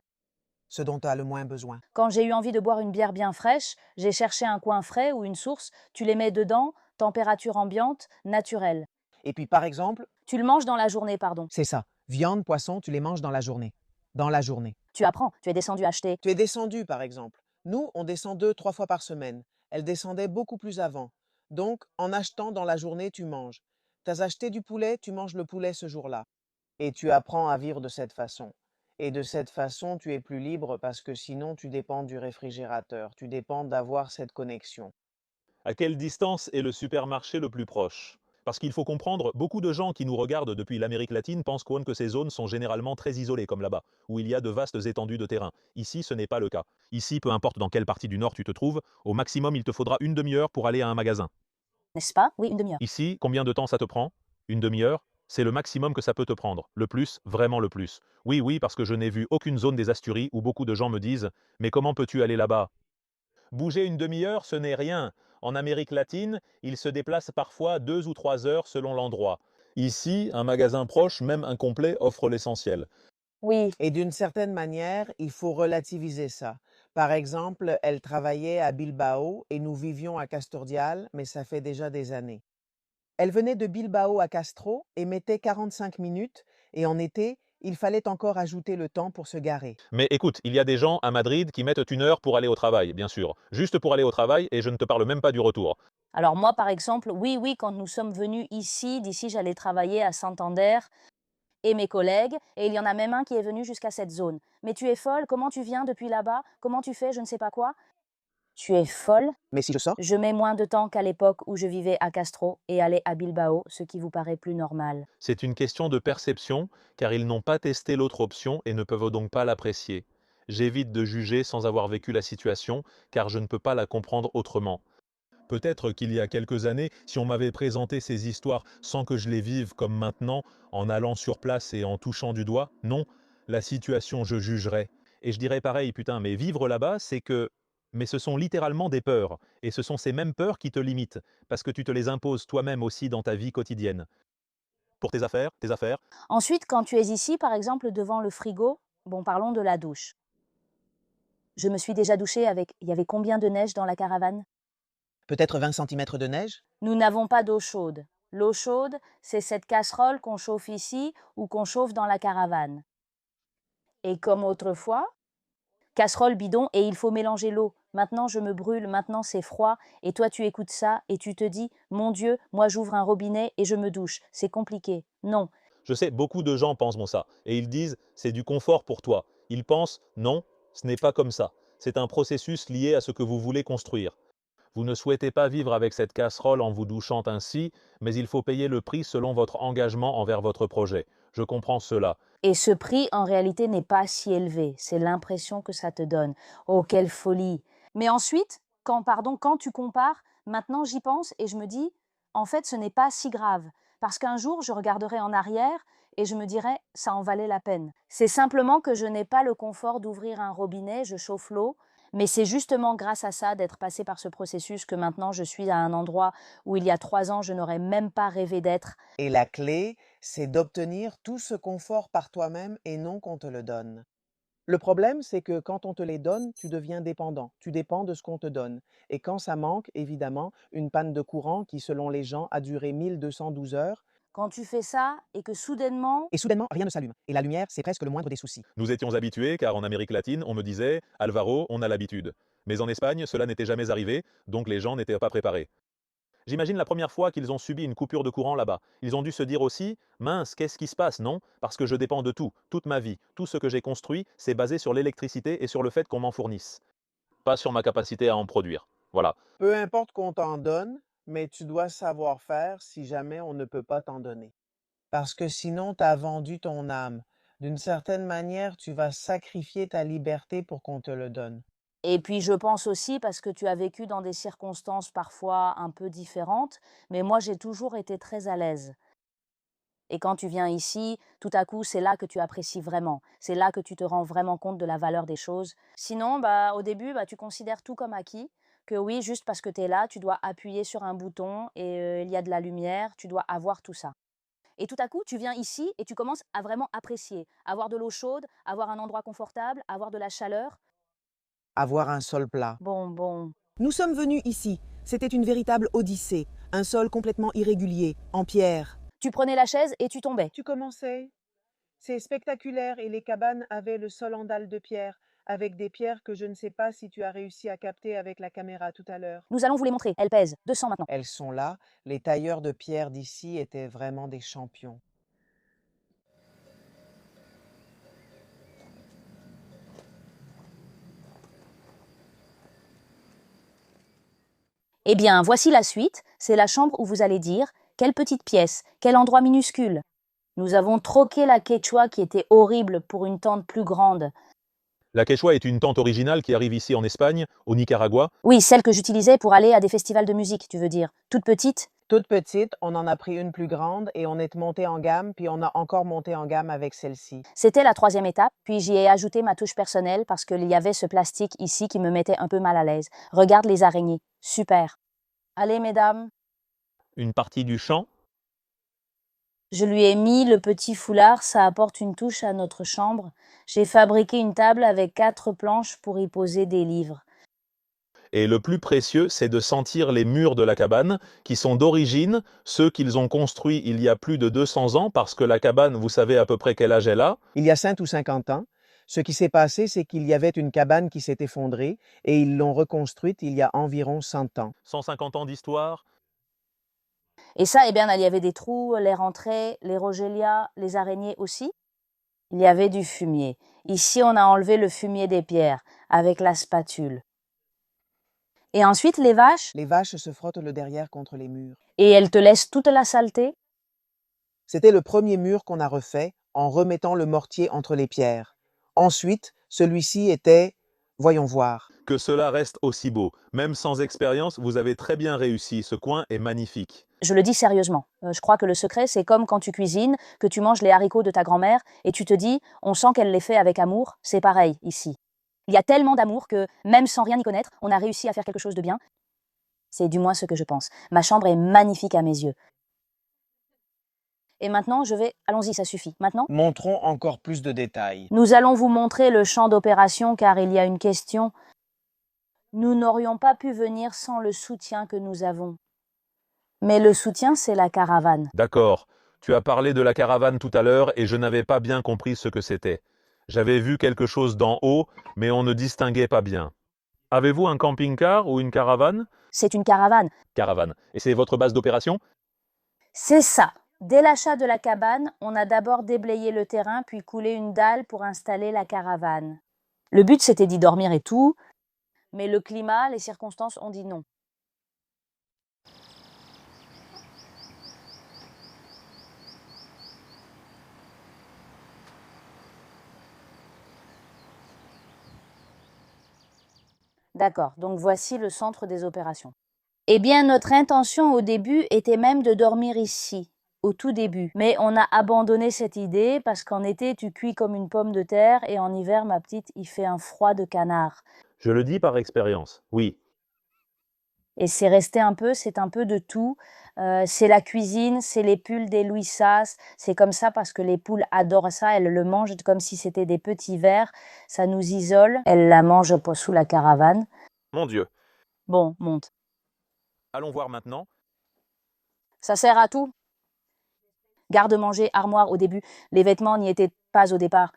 ce dont tu as le moins besoin. Quand j'ai eu envie de boire une bière bien fraîche, j'ai cherché un coin frais ou une source, tu les mets dedans, température ambiante, naturelle. Et puis par exemple, Tu le manges dans la journée, pardon. c'est ça, viande, poisson, tu les manges dans la journée. Dans la journée. Tu apprends, tu es descendu acheter. Tu es descendu, par exemple. Nous, on descend 2, 3 fois par semaine. Elle descendait beaucoup plus avant. Donc, en achetant dans la journée, tu manges. Tu as acheté du poulet, tu manges le poulet ce jour-là. Et tu apprends à vivre de cette façon. Et de cette façon, tu es plus libre parce que sinon, tu dépends du réfrigérateur. Tu dépends d'avoir cette connexion. À quelle distance est le supermarché le plus proche? Parce qu'il faut comprendre, beaucoup de gens qui nous regardent depuis l'Amérique latine pensent que ces zones sont généralement très isolées, comme là-bas, où il y a de vastes étendues de terrain. Ici, ce n'est pas le cas. Ici, peu importe dans quelle partie du nord tu te trouves, au maximum, il te faudra une demi-heure pour aller à un magasin. N'est-ce pas? Oui, une demi-heure. Ici, combien de temps ça te prend? Une demi-heure? C'est le maximum que ça peut te prendre. Le plus, vraiment le plus. Oui, oui, parce que je n'ai vu aucune zone des Asturies où beaucoup de gens me disent « Mais comment peux-tu aller là-bas ?» Bouger une demi-heure, ce n'est rien. En Amérique latine, il se déplace parfois 2 ou 3 heures selon l'endroit. Ici, un magasin proche, même incomplet, offre l'essentiel. Oui, Et d'une certaine manière, il faut relativiser ça. Par exemple, elle travaillait à Bilbao et nous vivions à Castordial, mais ça fait déjà des années. Elle venait de Bilbao à Castro et mettait 45 minutes, et en été, il fallait encore ajouter le temps pour se garer. Mais écoute, il y a des gens à Madrid qui mettent une heure pour aller au travail, bien sûr. Juste pour aller au travail, et je ne te parle même pas du retour. alors moi, par exemple, oui, quand nous sommes venus ici, d'ici, j'allais travailler à Santander et mes collègues, et il y en a même un qui est venu jusqu'à cette zone. Mais tu es folle, comment tu viens depuis là-bas? Comment tu fais, je ne sais pas quoi? Tu es folle? Mais si je sors, Je mets moins de temps qu'à l'époque où je vivais à Castro et aller à Bilbao, ce qui vous paraît plus normal. C'est une question de perception, car ils n'ont pas testé l'autre option et ne peuvent donc pas l'apprécier. J'évite de juger sans avoir vécu la situation, car je ne peux pas la comprendre autrement. Peut-être qu'il y a quelques années, si on m'avait présenté ces histoires sans que je les vive comme maintenant, en allant sur place et en touchant du doigt, non, la situation je jugerais. Et je dirais pareil, putain, mais vivre là-bas, c'est que... Mais ce sont littéralement des peurs, et ce sont ces mêmes peurs qui te limitent, parce que tu te les imposes toi-même aussi dans ta vie quotidienne. Pour tes affaires, Ensuite, quand tu es ici, par exemple, devant le frigo, bon, parlons de la douche. Je me suis déjà douchée avec... Il y avait combien de neige dans la caravane? peut-être 20 centimètres de neige. Nous n'avons pas d'eau chaude. L'eau chaude, c'est cette casserole qu'on chauffe ici ou qu'on chauffe dans la caravane. Et comme autrefois, casserole bidon et il faut mélanger l'eau. Maintenant je me brûle, maintenant c'est froid et toi tu écoutes ça et tu te dis mon Dieu, moi j'ouvre un robinet et je me douche. C'est compliqué. Non. je sais, beaucoup de gens pensent ça, et ils disent c'est du confort pour toi. Ils pensent non, ce n'est pas comme ça. C'est un processus lié à ce que vous voulez construire. Vous ne souhaitez pas vivre avec cette casserole en vous douchant ainsi, mais il faut payer le prix selon votre engagement envers votre projet. Je comprends cela. Et ce prix en réalité n'est pas si élevé. C'est l'impression que ça te donne. Oh quelle folie. Mais ensuite, quand tu compares, maintenant j'y pense et je me dis en fait ce n'est pas si grave. Parce qu'un jour, je regarderai en arrière et je me dirai, ça en valait la peine. C'est simplement que je n'ai pas le confort d'ouvrir un robinet, je chauffe l'eau, mais c'est justement grâce à ça, d'être passé par ce processus, que maintenant je suis à un endroit où il y a 3 ans, je n'aurais même pas rêvé d'être. Et la clé, c'est d'obtenir tout ce confort par toi-même et non qu'on te le donne. Le problème, c'est que quand on te les donne, tu deviens dépendant. Tu dépends de ce qu'on te donne. Et quand ça manque, évidemment, une panne de courant qui, selon les gens, a duré 1212 heures, Quand tu fais ça et que soudainement, et soudainement, rien ne s'allume. Et la lumière, c'est presque le moindre des soucis. Nous étions habitués, car en Amérique latine, on me disait « Alvaro, on a l'habitude ». Mais en Espagne, cela n'était jamais arrivé, donc les gens n'étaient pas préparés. J'imagine la première fois qu'ils ont subi une coupure de courant là-bas. Ils ont dû se dire aussi « Mince, qu'est-ce qui se passe, non ? Parce que je dépends de tout, toute ma vie. Tout ce que j'ai construit, c'est basé sur l'électricité et sur le fait qu'on m'en fournisse. Pas sur ma capacité à en produire. » Voilà. Peu importe qu'on t'en donne, mais tu dois savoir faire si jamais on ne peut pas t'en donner. Parce que sinon, tu as vendu ton âme. D'une certaine manière, tu vas sacrifier ta liberté pour qu'on te le donne. et puis je pense aussi parce que tu as vécu dans des circonstances parfois un peu différentes, mais moi j'ai toujours été très à l'aise. Et quand tu viens ici, tout à coup, c'est là que tu apprécies vraiment. C'est là que tu te rends vraiment compte de la valeur des choses. Sinon, au début, tu considères tout comme acquis, que oui, juste parce que tu es là, tu dois appuyer sur un bouton et il y a de la lumière, tu dois avoir tout ça. Et tout à coup, tu viens ici et tu commences à vraiment apprécier. Avoir de l'eau chaude, avoir un endroit confortable, avoir de la chaleur. Avoir un sol plat. Bon. Nous sommes venus ici. C'était une véritable odyssée. Un sol complètement irrégulier, en pierre. Tu prenais la chaise et tu tombais. Tu commençais. C'est spectaculaire et les cabanes avaient le sol en dalles de pierre, avec des pierres que je ne sais pas si tu as réussi à capter avec la caméra tout à l'heure. Nous allons vous les montrer. Elles pèsent 200 maintenant. Elles sont là. Les tailleurs de pierre d'ici étaient vraiment des champions. Eh bien, voici la suite. C'est la chambre où vous allez dire quelle petite pièce, quel endroit minuscule. Nous avons troqué la quechua qui était horrible pour une tente plus grande. La quechua est une tente originale qui arrive ici en Espagne, au Nicaragua. Oui, celle que j'utilisais pour aller à des festivals de musique, tu veux dire. Toute petite. Toute petite, on en a pris une plus grande et on est monté en gamme, puis on a encore monté en gamme avec celle-ci. C'était la 3e étape, puis j'y ai ajouté ma touche personnelle parce qu'il y avait ce plastique ici qui me mettait un peu mal à l'aise. Regarde les araignées. Super. Allez, mesdames. Une partie du chant. Je lui ai mis le petit foulard, ça apporte une touche à notre chambre. J'ai fabriqué une table avec 4 planches pour y poser des livres. Et le plus précieux, c'est de sentir les murs de la cabane, qui sont d'origine ceux qu'ils ont construits il y a plus de 200 ans, parce que la cabane, vous savez à peu près quel âge elle a. Il y a 5 ou 50 ans, ce qui s'est passé, c'est qu'il y avait une cabane qui s'est effondrée et ils l'ont reconstruite il y a environ 100 ans. 150 ans d'histoire. Et ça, eh bien, il y avait des trous, les rentrées, les rogélias, les araignées aussi. Il y avait du fumier. Ici, on a enlevé le fumier des pierres avec la spatule. Et ensuite, les vaches. Les vaches se frottent le derrière contre les murs. Et elles te laissent toute la saleté. C'était le premier mur qu'on a refait en remettant le mortier entre les pierres. Ensuite, celui-ci était, voyons voir. Que cela reste aussi beau. Même sans expérience, vous avez très bien réussi. Ce coin est magnifique. Je le dis sérieusement. Je crois que le secret, c'est comme quand tu cuisines, que tu manges les haricots de ta grand-mère et tu te dis, on sent qu'elle les fait avec amour. C'est pareil ici. Il y a tellement d'amour que, même sans rien y connaître, on a réussi à faire quelque chose de bien. C'est du moins ce que je pense. Ma chambre est magnifique à mes yeux. Et maintenant, allons-y, ça suffit. Maintenant, Montrons encore plus de détails. nous allons vous montrer le champ d'opération car il y a une question. Nous n'aurions pas pu venir sans le soutien que nous avons. Mais le soutien, c'est la caravane. D'accord. Tu as parlé de la caravane tout à l'heure et je n'avais pas bien compris ce que c'était. J'avais vu quelque chose d'en haut, mais on ne distinguait pas bien. Avez-vous un camping-car ou une caravane? C'est une caravane. Caravane. Et c'est votre base d'opération? C'est ça. Dès l'achat de la cabane, on a d'abord déblayé le terrain puis coulé une dalle pour installer la caravane. Le but, c'était d'y dormir et tout, mais le climat, les circonstances ont dit non. D'accord, donc voici le centre des opérations. Eh bien, notre intention au début était même de dormir ici, au tout début. Mais on a abandonné cette idée parce qu'en été, tu cuis comme une pomme de terre et en hiver, ma petite, il fait un froid de canard. Je le dis par expérience, oui. Et c'est un peu de tout. C'est la cuisine, c'est les pulls des Louis Sas. C'est comme ça parce que les poules adorent ça. Elles le mangent comme si c'était des petits vers. Ça nous isole. Elles la mangent pas sous la caravane. Mon Dieu. Bon, monte. Allons voir maintenant. Ça sert à tout. Garde-manger, armoire au début. Les vêtements n'y étaient pas au départ.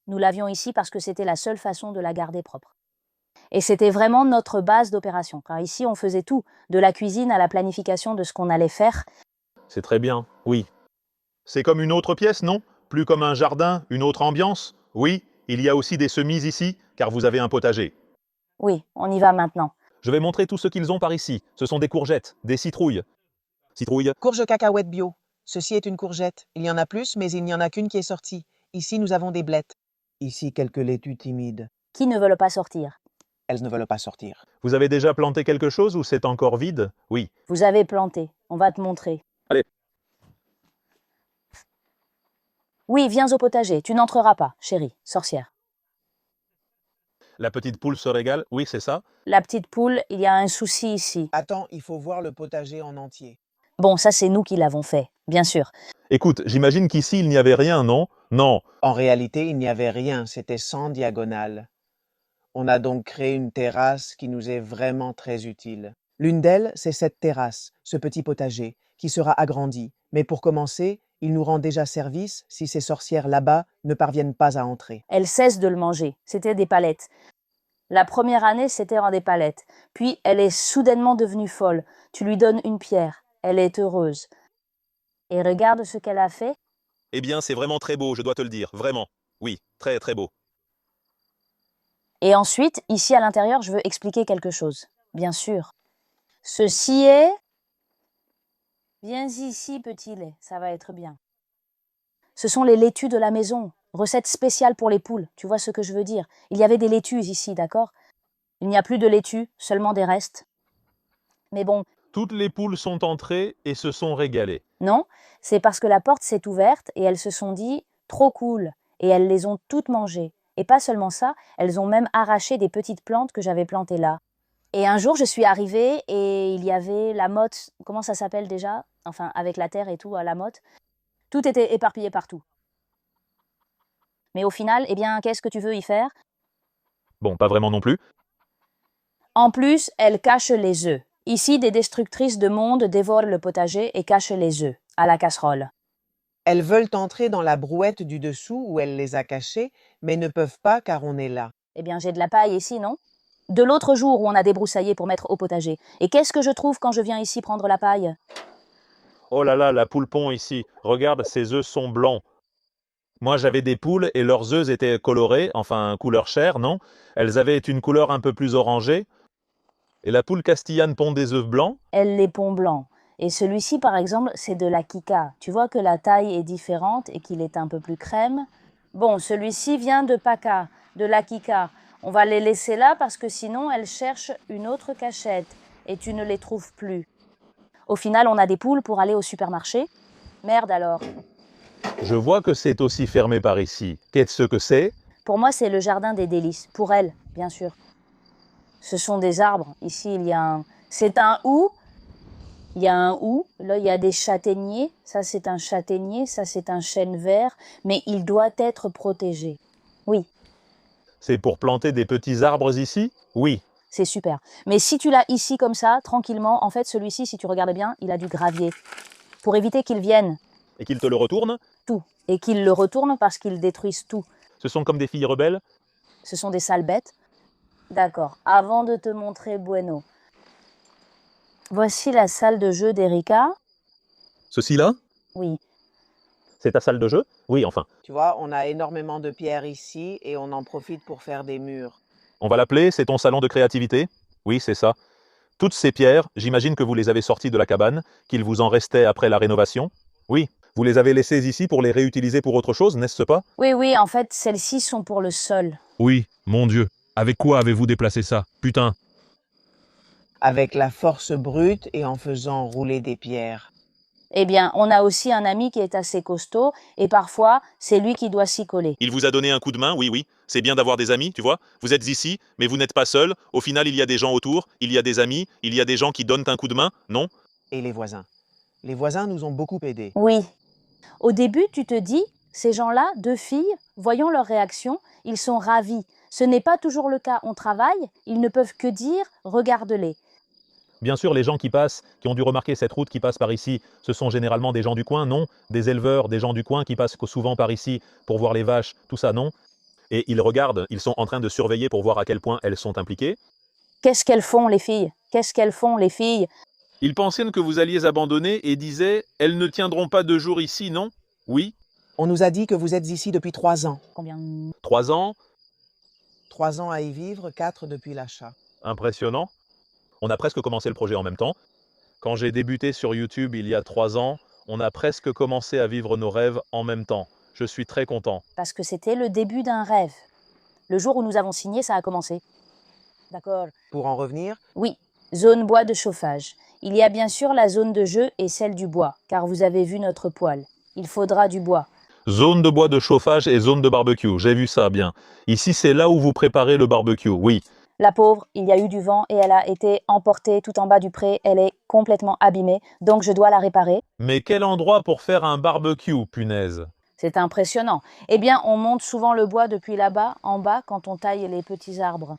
Nous l'avions ici parce que c'était la seule façon de la garder propre. Et c'était vraiment notre base d'opération, car ici on faisait tout, de la cuisine à la planification de ce qu'on allait faire. C'est très bien, oui. C'est comme une autre pièce, non? Plus comme un jardin, une autre ambiance? Oui, il y a aussi des semis ici, car vous avez un potager. Oui, on y va maintenant. Je vais montrer tout ce qu'ils ont par ici. Ce sont des courgettes, des citrouilles. Citrouilles, Courge cacahuète bio. Ceci est une courgette. Il y en a plus, mais il n'y en a qu'une qui est sortie. Ici, nous avons des blettes. Ici, quelques laitues timides. Qui ne veulent pas sortir? Elles ne veulent pas sortir. vous avez déjà planté quelque chose ou c'est encore vide? Oui. Vous avez planté, on va te montrer. Allez. Oui, viens au potager, tu n'entreras pas, chérie, sorcière. La petite poule se régale? Oui, c'est ça. La petite poule, il y a un souci ici. Attends, il faut voir le potager en entier. Bon, ça c'est nous qui l'avons fait, bien sûr. Écoute, j'imagine qu'ici il n'y avait rien, non? Non. En réalité, il n'y avait rien, c'était sans diagonale. On a donc créé une terrasse qui nous est vraiment très utile. L'une d'elles, c'est cette terrasse, ce petit potager, qui sera agrandi. Mais pour commencer, il nous rend déjà service si ces sorcières là-bas ne parviennent pas à entrer. Elle cesse de le manger, c'était des palettes. La première année, c'était en des palettes. Puis, elle est soudainement devenue folle. Tu lui donnes une pierre, elle est heureuse. Et regarde ce qu'elle a fait. Eh bien, c'est vraiment très beau, je dois te le dire, vraiment. Oui, très très beau. Et ensuite, ici à l'intérieur, je veux expliquer quelque chose. Bien sûr. Ceci est Viens ici, petit lait, ça va être bien. Ce sont les laitues de la maison, recette spéciale pour les poules, tu vois ce que je veux dire. Il y avait des laitues ici, d'accord? Il n'y a plus de laitues, seulement des restes. Mais bon, Toutes les poules sont entrées et se sont régalées. non, c'est parce que la porte s'est ouverte et elles se sont dit « trop cool » et elles les ont toutes mangées. Et pas seulement ça, elles ont même arraché des petites plantes que j'avais plantées là. Et un jour, je suis arrivée et il y avait la motte, comment ça s'appelle déjà? Enfin, avec la terre et tout, à la motte. Tout était éparpillé partout. Mais au final, eh bien, qu'est-ce que tu veux y faire? Bon, pas vraiment non plus. En plus, elles cachent les œufs. Ici, des destructrices de monde dévorent le potager et cachent les œufs, à la casserole. Elles veulent entrer dans la brouette du dessous où elle les a cachés, mais ne peuvent pas car on est là. Eh bien, j'ai de la paille ici, non? De l'autre jour où on a débroussaillé pour mettre au potager. Et qu'est-ce que je trouve quand je viens ici prendre la paille? Oh là là, la poule pond ici. Regarde, ses œufs sont blancs. Moi, j'avais des poules et leurs œufs étaient colorés, enfin couleur chair, non? Elles avaient une couleur un peu plus orangée. Et la poule castillane pond des œufs blancs. Elle les pond blancs. Et celui-ci, par exemple, c'est de la kika. Tu vois que la taille est différente et qu'il est un peu plus crème. Bon, celui-ci vient de Paca, de la kika. On va les laisser là parce que sinon elles cherchent une autre cachette et tu ne les trouves plus. Au final, on a des poules pour aller au supermarché. Merde alors. Je vois que c'est aussi fermé par ici. Qu'est-ce que c'est? Pour moi, c'est le jardin des délices. Pour elles, bien sûr. Ce sont des arbres. Ici, il y a un... C'est un hou. Il y a un hou. Là, il y a des châtaigniers. Ça, c'est un châtaignier. Ça, c'est un chêne vert. Mais il doit être protégé. Oui, C'est pour planter des petits arbres ici? Oui. c'est super. Mais si tu l'as ici comme ça, tranquillement, en fait, celui-ci, si tu regardes bien, il a du gravier. Pour éviter qu'ils viennent Et qu'ils te le retournent? tout. Et qu'ils le retournent parce qu'ils détruisent tout. Ce sont comme des filles rebelles? Ce sont des sales bêtes. D'accord. Avant de te montrer Bueno. Voici la salle de jeu d'Erika. Ceci-là? Oui. C'est ta salle de jeu? Oui, enfin. Tu vois, on a énormément de pierres ici et on en profite pour faire des murs. On va l'appeler, c'est ton salon de créativité? Oui, c'est ça. Toutes ces pierres, j'imagine que vous les avez sorties de la cabane, qu'il vous en restait après la rénovation? Oui. Vous les avez laissées ici pour les réutiliser pour autre chose, n'est-ce pas? Oui, oui, en fait, celles-ci sont pour le sol. Oui, mon Dieu. Avec quoi avez-vous déplacé ça? Putain. Avec la force brute et en faisant rouler des pierres. Eh bien, on a aussi un ami qui est assez costaud et parfois, c'est lui qui doit s'y coller. Il vous a donné un coup de main? Oui, oui. C'est bien d'avoir des amis, tu vois. Vous êtes ici, mais vous n'êtes pas seul. Au final, il y a des gens autour, il y a des amis, il y a des gens qui donnent un coup de main, non? Et les voisins. Les voisins nous ont beaucoup aidés. Oui. Au début, tu te dis, ces gens-là, deux filles, voyons leur réaction, ils sont ravis. Ce n'est pas toujours le cas, on travaille, ils ne peuvent que dire, regarde-les. Bien sûr, les gens qui passent, qui ont dû remarquer cette route qui passe par ici, ce sont généralement des gens du coin, non? Des éleveurs, des gens du coin qui passent souvent par ici pour voir les vaches, tout ça, non? Et ils regardent, ils sont en train de surveiller pour voir à quel point elles sont impliquées. Qu'est-ce qu'elles font, les filles? Qu'est-ce qu'elles font, les filles? Ils pensaient que vous alliez abandonner et disaient « Elles ne tiendront pas 2 jours ici, non ?» Oui. On nous a dit que vous êtes ici depuis 3 ans. Combien? 3 ans? 3 ans à y vivre, 4 depuis l'achat. Impressionnant. On a presque commencé le projet en même temps. Quand j'ai débuté sur YouTube il y a 3 ans, on a presque commencé à vivre nos rêves en même temps. Je suis très content. Parce que c'était le début d'un rêve. Le jour où nous avons signé, ça a commencé. D'accord. Pour en revenir, Oui, zone bois de chauffage. Il y a bien sûr la zone de jeu et celle du bois, car vous avez vu notre poêle. Il faudra du bois. Zone de bois de chauffage et zone de barbecue, j'ai vu ça bien. Ici, c'est là où vous préparez le barbecue, oui. La pauvre, il y a eu du vent et elle a été emportée tout en bas du pré. Elle est complètement abîmée, donc je dois la réparer. Mais quel endroit pour faire un barbecue, punaise? C'est impressionnant. Eh bien, on monte souvent le bois depuis là-bas, en bas, quand on taille les petits arbres.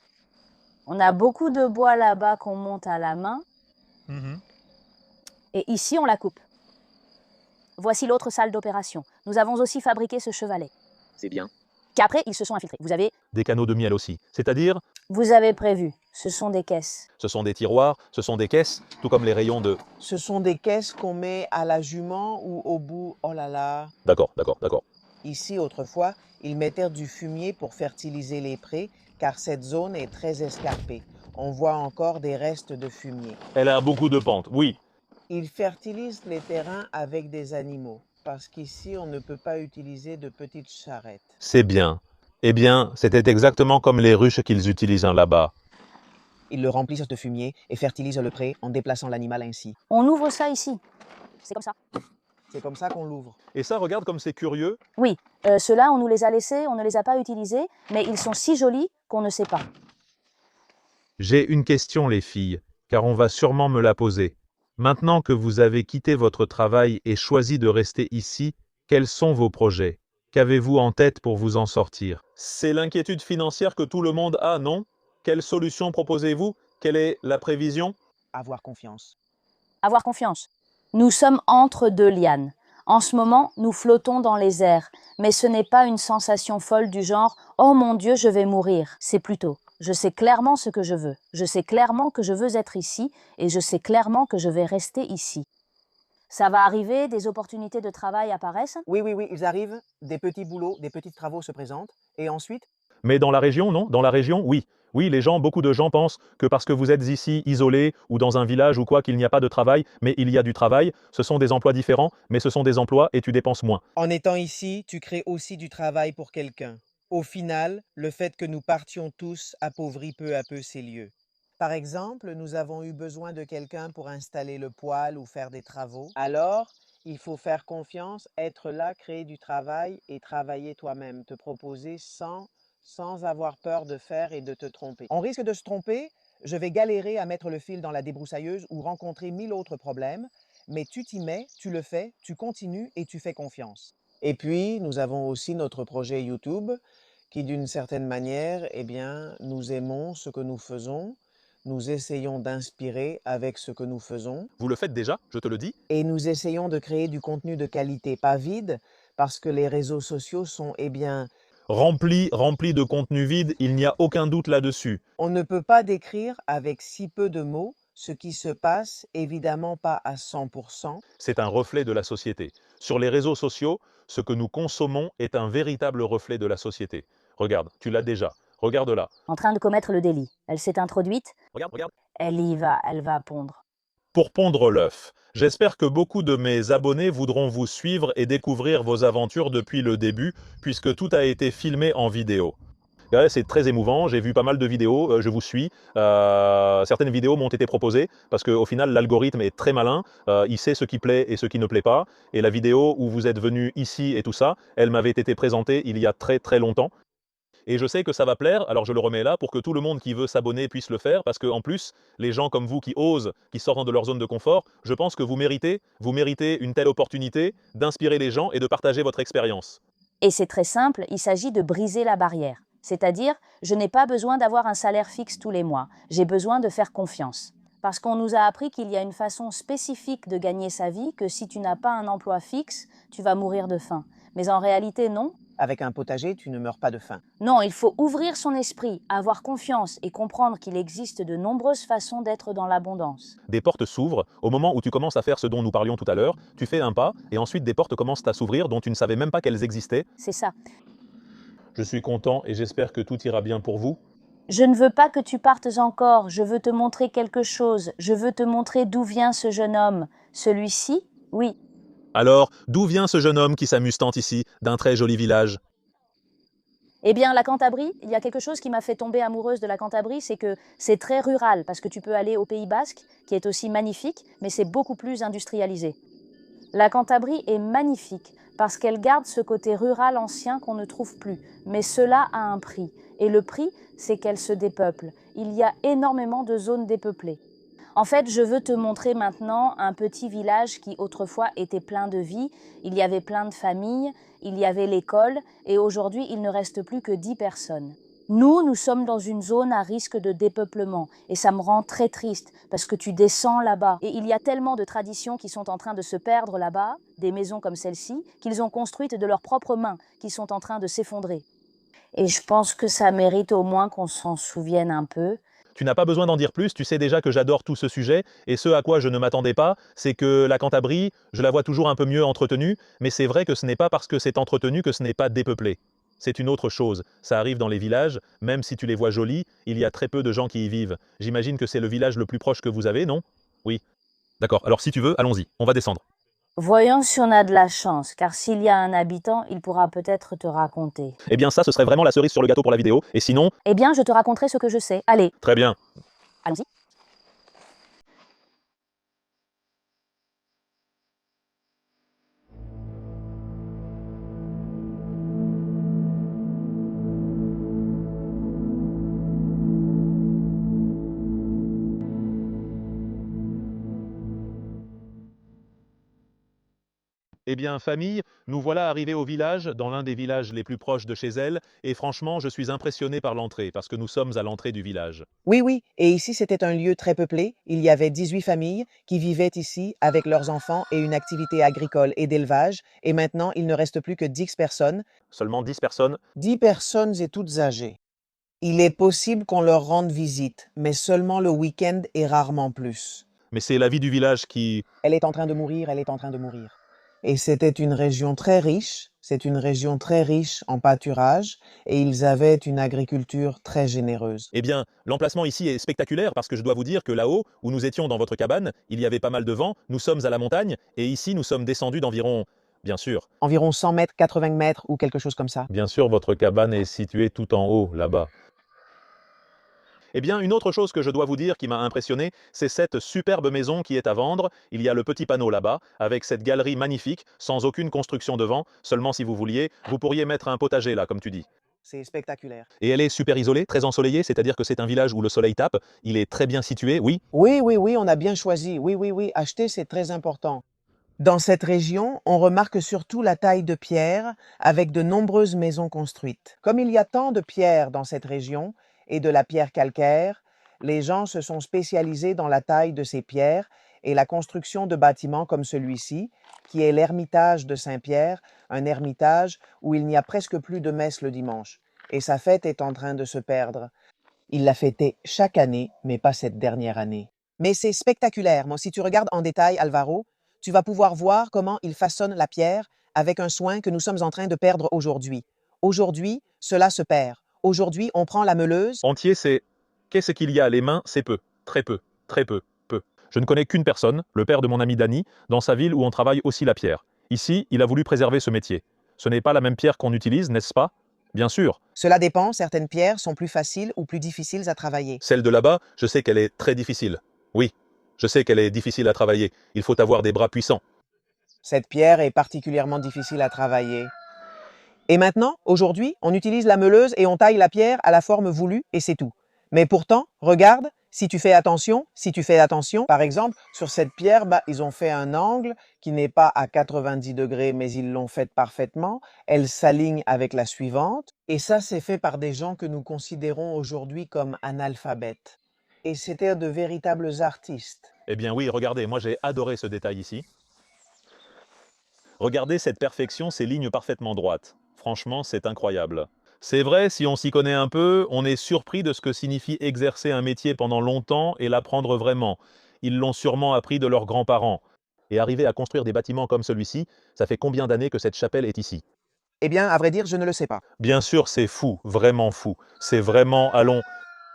On a beaucoup de bois là-bas qu'on monte à la main. Et ici, on la coupe. Voici l'autre salle d'opération. Nous avons aussi fabriqué ce chevalet. C'est bien. Qu'après, ils se sont infiltrés. Des canaux de miel aussi. C'est-à-dire, Vous avez prévu. Ce sont des caisses. ce sont des tiroirs, ce sont des caisses, tout comme les rayons de... ce sont des caisses qu'on met à la jument ou au bout. Oh là là. D'accord, d'accord, d'accord. Ici, autrefois, ils mettaient du fumier pour fertiliser les prés, car cette zone est très escarpée. On voit encore des restes de fumier. Elle a beaucoup de pentes, oui. Ils fertilisent les terrains avec des animaux, parce qu'ici, on ne peut pas utiliser de petites charrettes. C'est bien. Eh bien, c'était exactement comme les ruches qu'ils utilisent là-bas. Ils le remplissent de fumier et fertilisent le pré en déplaçant l'animal ainsi. On ouvre ça ici. C'est comme ça. C'est comme ça qu'on l'ouvre. Et ça, regarde comme c'est curieux. Oui, ceux-là, on nous les a laissés, on ne les a pas utilisés, mais ils sont si jolis qu'on ne sait pas. J'ai une question, les filles, car on va sûrement me la poser. Maintenant que vous avez quitté votre travail et choisi de rester ici, quels sont vos projets? Qu'avez-vous en tête pour vous en sortir? C'est l'inquiétude financière que tout le monde a, non? Quelle solution proposez-vous? Quelle est la prévision? Avoir confiance. Avoir confiance. Nous sommes entre deux lianes. En ce moment, nous flottons dans les airs, mais ce n'est pas une sensation folle du genre « Oh mon Dieu, je vais mourir ». C'est plutôt « Je sais clairement ce que je veux. Je sais clairement que je veux être ici et je sais clairement que je vais rester ici. » Ça va arriver, des opportunités de travail apparaissent. Oui, ils arrivent, des petits boulots, des petits travaux se présentent, et ensuite, Mais dans la région, non? Dans la région, oui. Oui, beaucoup de gens pensent que parce que vous êtes ici, isolé, ou dans un village ou quoi, qu'il n'y a pas de travail, mais il y a du travail. Ce sont des emplois différents, mais ce sont des emplois et tu dépenses moins. en étant ici, tu crées aussi du travail pour quelqu'un. Au final, le fait que nous partions tous appauvrit peu à peu ces lieux. Par exemple, nous avons eu besoin de quelqu'un pour installer le poêle ou faire des travaux. Alors, il faut faire confiance, être là, créer du travail et travailler toi-même, te proposer sans avoir peur de faire et de te tromper. On risque de se tromper, je vais galérer à mettre le fil dans la débroussailleuse ou rencontrer 1000 autres problèmes, mais tu t'y mets, tu le fais, tu continues et tu fais confiance. Et puis, nous avons aussi notre projet YouTube qui, d'une certaine manière, eh bien, nous aimons ce que nous faisons, nous essayons d'inspirer avec ce que nous faisons Vous le faites déjà, je te le dis. et nous essayons de créer du contenu de qualité, pas vide, parce que les réseaux sociaux sont, eh bien, Rempli de contenu vide, il n'y a aucun doute là-dessus. on ne peut pas décrire avec si peu de mots ce qui se passe, évidemment pas à 100%. C'est un reflet de la société. Sur les réseaux sociaux, ce que nous consommons est un véritable reflet de la société. Regarde, tu l'as déjà. Regarde-la. En train de commettre le délit. Elle s'est introduite, Regarde. elle y va, elle va pondre. Pour pondre l'œuf. J'espère que beaucoup de mes abonnés voudront vous suivre et découvrir vos aventures depuis le début, puisque tout a été filmé en vidéo. Ouais, c'est très émouvant, j'ai vu pas mal de vidéos, je vous suis. Certaines vidéos m'ont été proposées parce qu'au final l'algorithme est très malin, il sait ce qui plaît et ce qui ne plaît pas. Et la vidéo où vous êtes venu ici et tout ça, elle m'avait été présentée il y a très longtemps. Et je sais que ça va plaire, alors je le remets là pour que tout le monde qui veut s'abonner puisse le faire, parce qu'en plus, les gens comme vous qui osent, qui sortent de leur zone de confort, je pense que vous méritez une telle opportunité d'inspirer les gens et de partager votre expérience. Et c'est très simple, il s'agit de briser la barrière. C'est-à-dire, je n'ai pas besoin d'avoir un salaire fixe tous les mois, j'ai besoin de faire confiance. Parce qu'on nous a appris qu'il y a une façon spécifique de gagner sa vie, que si tu n'as pas un emploi fixe, tu vas mourir de faim. Mais en réalité, non. Avec un potager, tu ne meurs pas de faim. Non, il faut ouvrir son esprit, avoir confiance et comprendre qu'il existe de nombreuses façons d'être dans l'abondance. Des portes s'ouvrent, au moment où tu commences à faire ce dont nous parlions tout à l'heure, tu fais un pas, et ensuite des portes commencent à s'ouvrir dont tu ne savais même pas qu'elles existaient. C'est ça. Je suis content et j'espère que tout ira bien pour vous. Je ne veux pas que tu partes encore, je veux te montrer quelque chose, je veux te montrer d'où vient ce jeune homme. Celui-ci, oui. Alors, d'où vient ce jeune homme qui s'amuse tant ici, d'un très joli village? Eh bien, la Cantabrie, il y a quelque chose qui m'a fait tomber amoureuse de la Cantabrie, c'est que c'est très rural, parce que tu peux aller au Pays Basque, qui est aussi magnifique, mais c'est beaucoup plus industrialisé. La Cantabrie est magnifique, parce qu'elle garde ce côté rural ancien qu'on ne trouve plus, mais cela a un prix. Et le prix, c'est qu'elle se dépeuple. Il y a énormément de zones dépeuplées. En fait, je veux te montrer maintenant un petit village qui autrefois était plein de vie. Il y avait plein de familles, il y avait l'école et aujourd'hui, il ne reste plus que 10 personnes. Nous sommes dans une zone à risque de dépeuplement et ça me rend très triste parce que tu descends là-bas et il y a tellement de traditions qui sont en train de se perdre là-bas, des maisons comme celle-ci, qu'ils ont construites de leurs propres mains, qui sont en train de s'effondrer. Et je pense que ça mérite au moins qu'on s'en souvienne un peu. Tu n'as pas besoin d'en dire plus, tu sais déjà que j'adore tout ce sujet, et ce à quoi je ne m'attendais pas, c'est que la Cantabrie, je la vois toujours un peu mieux entretenue, mais c'est vrai que ce n'est pas parce que c'est entretenu que ce n'est pas dépeuplé. C'est une autre chose, ça arrive dans les villages, même si tu les vois jolis, il y a très peu de gens qui y vivent. J'imagine que c'est le village le plus proche que vous avez, non? Oui. D'accord, alors si tu veux, allons-y, on va descendre. Voyons si on a de la chance, car s'il y a un habitant, il pourra peut-être te raconter. Eh bien ça, ce serait vraiment la cerise sur le gâteau pour la vidéo, et sinon... Eh bien, je te raconterai ce que je sais. Allez, Très bien. allons-y. Eh bien, famille, nous voilà arrivés au village, dans l'un des villages les plus proches de chez elle, et franchement, je suis impressionné par l'entrée, parce que nous sommes à l'entrée du village. Oui, oui, et ici c'était un lieu très peuplé. Il y avait 18 familles qui vivaient ici avec leurs enfants et une activité agricole et d'élevage, et maintenant il ne reste plus que 10 personnes. Seulement 10 personnes. 10 personnes et toutes âgées. Il est possible qu'on leur rende visite, mais seulement le week-end et rarement plus. Mais c'est la vie du village qui... Elle est en train de mourir, elle est en train de mourir. Et c'était une région très riche, c'est une région très riche en pâturage, et ils avaient une agriculture très généreuse. Eh bien, l'emplacement ici est spectaculaire, parce que je dois vous dire que là-haut, où nous étions dans votre cabane, il y avait pas mal de vent, nous sommes à la montagne, et ici nous sommes descendus d'environ... Bien sûr, Environ 100 mètres, 80 mètres ou quelque chose comme ça. bien sûr, votre cabane est située tout en haut, là-bas. Eh bien, une autre chose que je dois vous dire qui m'a impressionné, c'est cette superbe maison qui est à vendre. Il y a le petit panneau là-bas, avec cette galerie magnifique, sans aucune construction devant. Seulement si vous vouliez, vous pourriez mettre un potager là, comme tu dis. C'est spectaculaire. Et elle est super isolée, très ensoleillée, c'est-à-dire que c'est un village où le soleil tape. Il est très bien situé, oui. Oui, oui, oui, on a bien choisi. Oui, oui, oui, acheter, c'est très important. Dans cette région, on remarque surtout la taille de pierre avec de nombreuses maisons construites. Comme il y a tant de pierres dans cette région et de la pierre calcaire, les gens se sont spécialisés dans la taille de ces pierres et la construction de bâtiments comme celui-ci, qui est l'ermitage de Saint-Pierre, un ermitage où il n'y a presque plus de messe le dimanche. Et sa fête est en train de se perdre. Il la fêtait chaque année, mais pas cette dernière année. Mais c'est spectaculaire. Moi, si tu regardes en détail, Alvaro, tu vas pouvoir voir comment il façonne la pierre avec un soin que nous sommes en train de perdre aujourd'hui. Aujourd'hui, cela se perd. Aujourd'hui, on prend la meuleuse. Entier, c'est... Qu'est-ce qu'il y a? Les mains, c'est peu. Très peu. Très peu. Peu. Je ne connais qu'une personne, le père de mon ami Dany, dans sa ville où on travaille aussi la pierre. Ici, il a voulu préserver ce métier. Ce n'est pas la même pierre qu'on utilise, n'est-ce pas? Bien sûr. Cela dépend, certaines pierres sont plus faciles ou plus difficiles à travailler. Celle de là-bas, je sais qu'elle est très difficile. Oui, je sais qu'elle est difficile à travailler. Il faut avoir des bras puissants. Cette pierre est particulièrement difficile à travailler. Et maintenant, aujourd'hui, on utilise la meuleuse et on taille la pierre à la forme voulue et c'est tout. Mais pourtant, regarde, si tu fais attention, par exemple, sur cette pierre, ils ont fait un angle qui n'est pas à 90 degrés, mais ils l'ont fait parfaitement. Elle s'aligne avec la suivante. Et ça, c'est fait par des gens que nous considérons aujourd'hui comme analphabètes. Et c'était de véritables artistes. Eh bien oui, regardez, moi j'ai adoré ce détail ici. Regardez cette perfection, ces lignes parfaitement droites. Franchement, c'est incroyable. C'est vrai, si on s'y connaît un peu, on est surpris de ce que signifie exercer un métier pendant longtemps et l'apprendre vraiment. Ils l'ont sûrement appris de leurs grands-parents. Et arriver à construire des bâtiments comme celui-ci, ça fait combien d'années que cette chapelle est ici? Eh bien, à vrai dire, je ne le sais pas. Bien sûr, c'est fou, vraiment fou. C'est vraiment, allons,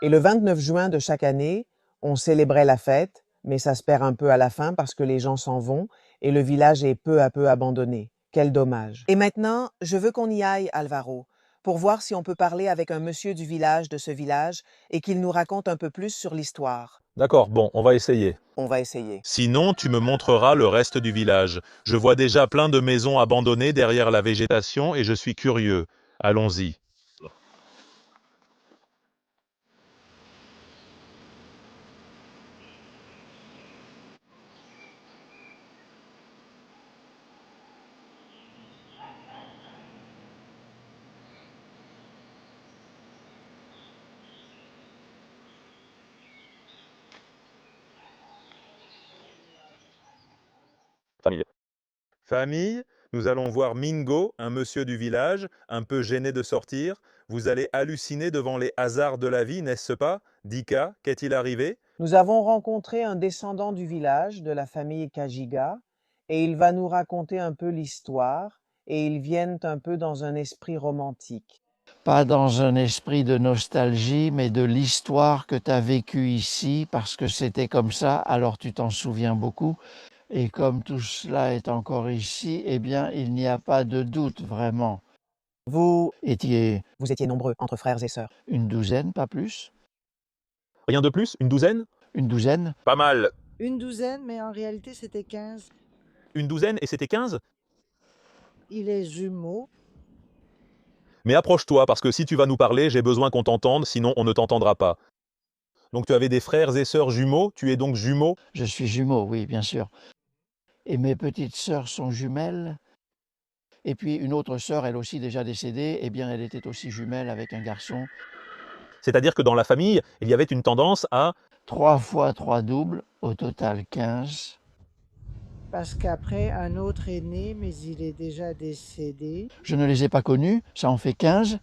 Et le 29 juin de chaque année, on célébrait la fête, mais ça se perd un peu à la fin parce que les gens s'en vont et le village est peu à peu abandonné. Quel dommage. Et maintenant, je veux qu'on y aille, Alvaro, pour voir si on peut parler avec un monsieur du village de ce village et qu'il nous raconte un peu plus sur l'histoire. d'accord, bon, on va essayer. On va essayer. Sinon, tu me montreras le reste du village. Je vois déjà plein de maisons abandonnées derrière la végétation et je suis curieux. Allons-y. Famille. Famille, nous allons voir Mingo, un monsieur du village, un peu gêné de sortir. Vous allez halluciner devant les hasards de la vie, n'est-ce pas? Dika, qu'est-il arrivé? Nous avons rencontré un descendant du village, de la famille Kajiga, et il va nous raconter un peu l'histoire, et ils viennent un peu dans un esprit romantique. Pas dans un esprit de nostalgie, mais de l'histoire que tu as vécue ici, parce que c'était comme ça, alors tu t'en souviens beaucoup. Et comme tout cela est encore ici, eh bien, il n'y a pas de doute vraiment. Vous, Étiez vous étiez nombreux entre frères et sœurs. une douzaine, pas plus? Rien de plus? Une douzaine? Une douzaine? Pas mal. Une douzaine, mais en réalité c'était 15. Une douzaine et c'était 15? Il est jumeau. Mais approche-toi, parce que si tu vas nous parler, j'ai besoin qu'on t'entende, sinon on ne t'entendra pas. Donc tu avais des frères et sœurs jumeaux, tu es donc jumeau? Je suis jumeau, oui, bien sûr. Et mes petites sœurs sont jumelles. Et puis une autre sœur, elle aussi déjà décédée, eh bien elle était aussi jumelle avec un garçon. C'est-à-dire que dans la famille, il y avait une tendance à... 3 fois 3 doubles, au total 15. Parce qu'après, un autre est né, mais il est déjà décédé. Je ne les ai pas connus, ça en fait 15.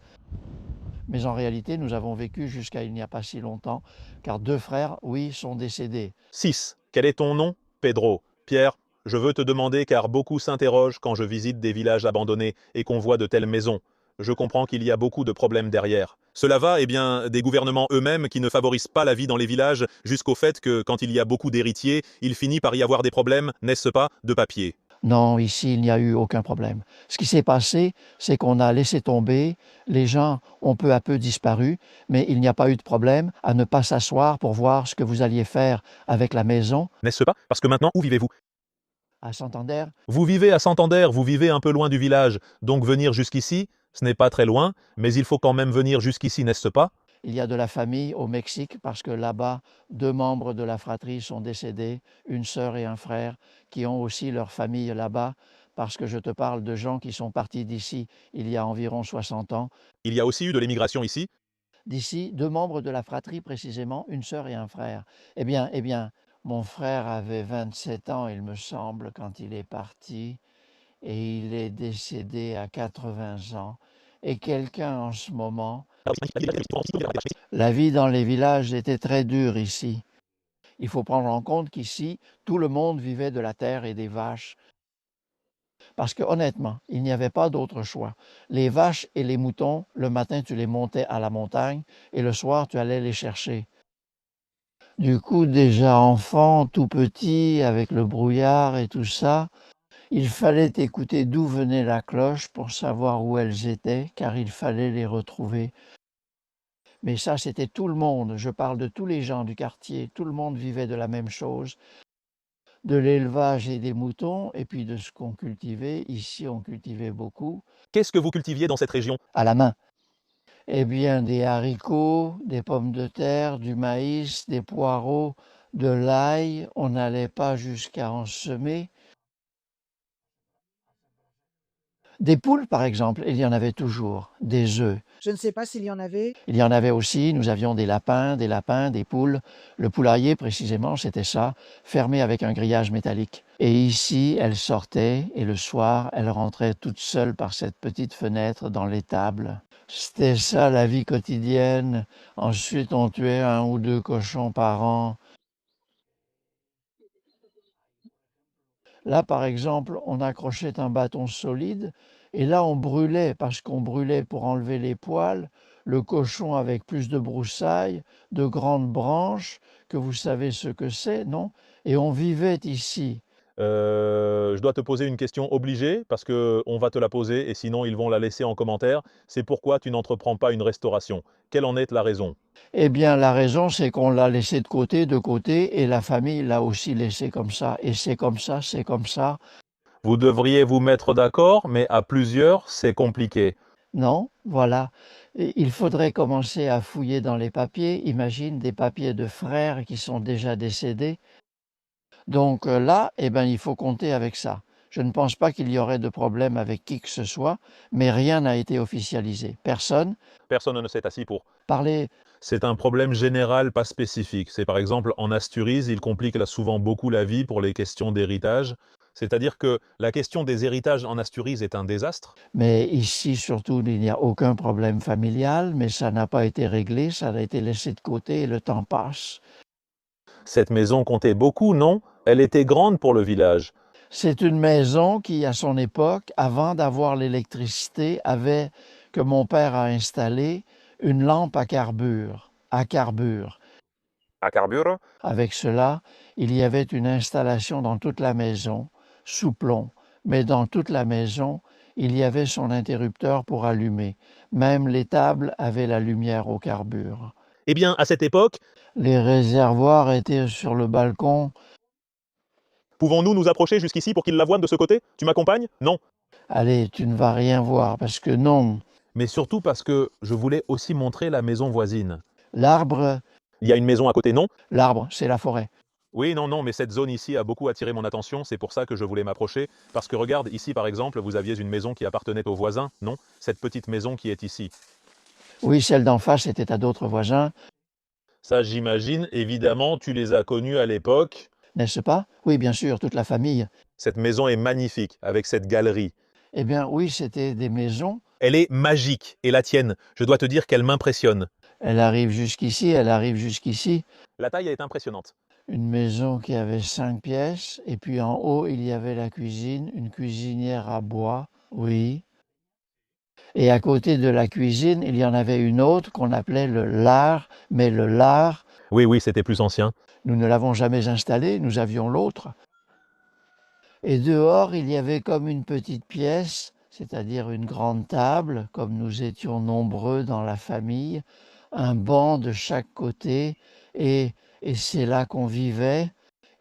Mais en réalité, nous avons vécu jusqu'à il n'y a pas si longtemps, car 2 frères, oui, sont décédés. 6. Quel est ton nom? Pedro. Pierre, je veux te demander car beaucoup s'interrogent quand je visite des villages abandonnés et qu'on voit de telles maisons. Je comprends qu'il y a beaucoup de problèmes derrière. Cela va, eh bien, des gouvernements eux-mêmes qui ne favorisent pas la vie dans les villages jusqu'au fait que, quand il y a beaucoup d'héritiers, il finit par y avoir des problèmes, n'est-ce pas, de papier. Non, ici, il n'y a eu aucun problème. Ce qui s'est passé, c'est qu'on a laissé tomber, les gens ont peu à peu disparu, mais il n'y a pas eu de problème à ne pas s'asseoir pour voir ce que vous alliez faire avec la maison. N'est-ce pas? Parce que maintenant, où vivez-vous? À Santander, Vous vivez à Santander, vous vivez un peu loin du village, donc venir jusqu'ici, ce n'est pas très loin, mais il faut quand même venir jusqu'ici, n'est-ce pas? il y a de la famille au Mexique parce que là-bas, 2 membres de la fratrie sont décédés, une sœur et un frère, qui ont aussi leur famille là-bas, parce que je te parle de gens qui sont partis d'ici il y a environ 60 ans. Il y a aussi eu de l'émigration ici. D'ici, 2 membres de la fratrie précisément, une sœur et un frère. Eh bien, mon frère avait 27 ans, il me semble, quand il est parti, et il est décédé à 80 ans. Et quelqu'un en ce moment, la vie dans les villages était très dure ici. Il faut prendre en compte qu'ici, tout le monde vivait de la terre et des vaches. Parce que honnêtement, il n'y avait pas d'autre choix. Les vaches et les moutons, le matin, tu les montais à la montagne et le soir, tu allais les chercher. Du coup, déjà enfant, tout petit, avec le brouillard et tout ça, il fallait écouter d'où venait la cloche pour savoir où elles étaient, car il fallait les retrouver. Mais ça, c'était tout le monde. Je parle de tous les gens du quartier. Tout le monde vivait de la même chose, de l'élevage et des moutons, et puis de ce qu'on cultivait. Ici, on cultivait beaucoup. Qu'est-ce que vous cultiviez dans cette région? À la main. Eh bien, des haricots, des pommes de terre, du maïs, des poireaux, de l'ail. On n'allait pas jusqu'à en semer. Des poules, par exemple, il y en avait toujours. Des œufs. Je ne sais pas s'il y en avait. Il y en avait aussi, nous avions des lapins, des poules. Le poulailler, précisément, c'était ça, fermé avec un grillage métallique. Et ici, elles sortaient, et le soir, elles rentraient toutes seules par cette petite fenêtre dans l'étable. C'était ça, la vie quotidienne. Ensuite, on tuait 1 ou 2 cochons par an. Là, par exemple, on accrochait un bâton solide, et là, on brûlait, parce qu'on brûlait pour enlever les poils, le cochon avec plus de broussailles, de grandes branches, que vous savez ce que c'est, non? Et on vivait ici. Je dois te poser une question obligée, parce qu'on va te la poser, et sinon ils vont la laisser en commentaire. C'est pourquoi tu n'entreprends pas une restauration. Quelle en est la raison? Eh bien, la raison, c'est qu'on l'a laissé de côté, et la famille l'a aussi laissé comme ça. Et c'est comme ça, c'est comme ça. Vous devriez vous mettre d'accord, mais à plusieurs, c'est compliqué. Non, voilà. Et il faudrait commencer à fouiller dans les papiers. Imagine des papiers de frères qui sont déjà décédés. Donc là, eh ben, il faut compter avec ça. Je ne pense pas qu'il y aurait de problème avec qui que ce soit, mais rien n'a été officialisé. Personne. Personne ne s'est assis pour. Parler, C'est un problème général, pas spécifique. C'est par exemple en Asturies, il complique là souvent beaucoup la vie pour les questions d'héritage. C'est-à-dire que la question des héritages en Asturies est un désastre. mais ici surtout, il n'y a aucun problème familial, mais ça n'a pas été réglé, ça a été laissé de côté et le temps passe. Cette maison comptait beaucoup, non? Elle était grande pour le village. C'est une maison qui, à son époque, avant d'avoir l'électricité, avait que mon père a installé une lampe à carbure. À carbure. À carbure? Avec cela, il y avait une installation dans toute la maison, sous plomb, mais dans toute la maison, il y avait son interrupteur pour allumer. Même les tables avaient la lumière au carbure. Eh bien, à cette époque, Les réservoirs étaient sur le balcon. pouvons-nous nous approcher jusqu'ici pour qu'il la voie de ce côté? Tu m'accompagnes? Non. Allez, tu ne vas rien voir, parce que non. Mais surtout parce que je voulais aussi montrer la maison voisine. L'arbre, Il y a une maison à côté, non? l'arbre, c'est la forêt. Oui, non, non, mais cette zone ici a beaucoup attiré mon attention, c'est pour ça que je voulais m'approcher. Parce que regarde, ici par exemple, vous aviez une maison qui appartenait aux voisins, non? Cette petite maison qui est ici. Oui, celle d'en face était à d'autres voisins, Ça, j'imagine, évidemment, tu les as connus à l'époque. n'est-ce pas? Oui, bien sûr, toute la famille. Cette maison est magnifique, avec cette galerie. Eh bien, oui, c'était des maisons. Elle est magique, et la tienne, je dois te dire qu'elle m'impressionne. Elle arrive jusqu'ici, elle arrive jusqu'ici. La taille est impressionnante. Une maison qui avait 5 pièces, et puis en haut, il y avait la cuisine, une cuisinière à bois, oui. Et à côté de la cuisine, il y en avait une autre qu'on appelait le lard, mais le lard, Oui, oui, c'était plus ancien. nous ne l'avons jamais installé, nous avions l'autre. Et dehors, il y avait comme une petite pièce, c'est-à-dire une grande table, comme nous étions nombreux dans la famille, un banc de chaque côté, et, et c'est là qu'on vivait.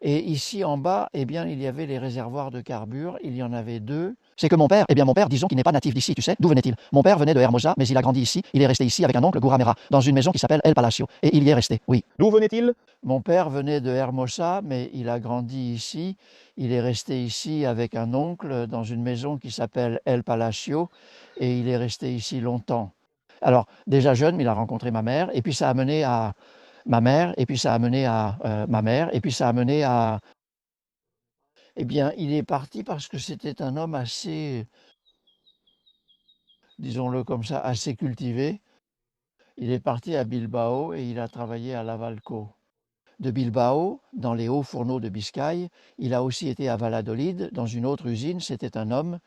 Et ici en bas, eh bien, il y avait les réservoirs de carbure, il y en avait deux. C'est que mon père, disons qu'il n'est pas natif d'ici, tu sais, d'où venait-il? Mon père venait de Hermosa, mais il a grandi ici, il est resté ici avec un oncle Gouramera, dans une maison qui s'appelle El Palacio, et il y est resté, oui. D'où venait-il? Mon père venait de Hermosa, mais il a grandi ici. Il est resté ici avec un oncle dans une maison qui s'appelle El Palacio et il est resté ici longtemps. Alors, déjà jeune, il a rencontré ma mère et puis ça a mené à ma mère et puis ça a mené à ma mère et puis ça a mené à... Eh bien, il est parti parce que c'était un homme assez, disons-le comme ça, assez cultivé. Il est parti à Bilbao et il a travaillé à Lavalco. De Bilbao, dans les hauts fourneaux de Biscaye. Il a aussi été à Valladolid, dans une autre usine. C'était un homme.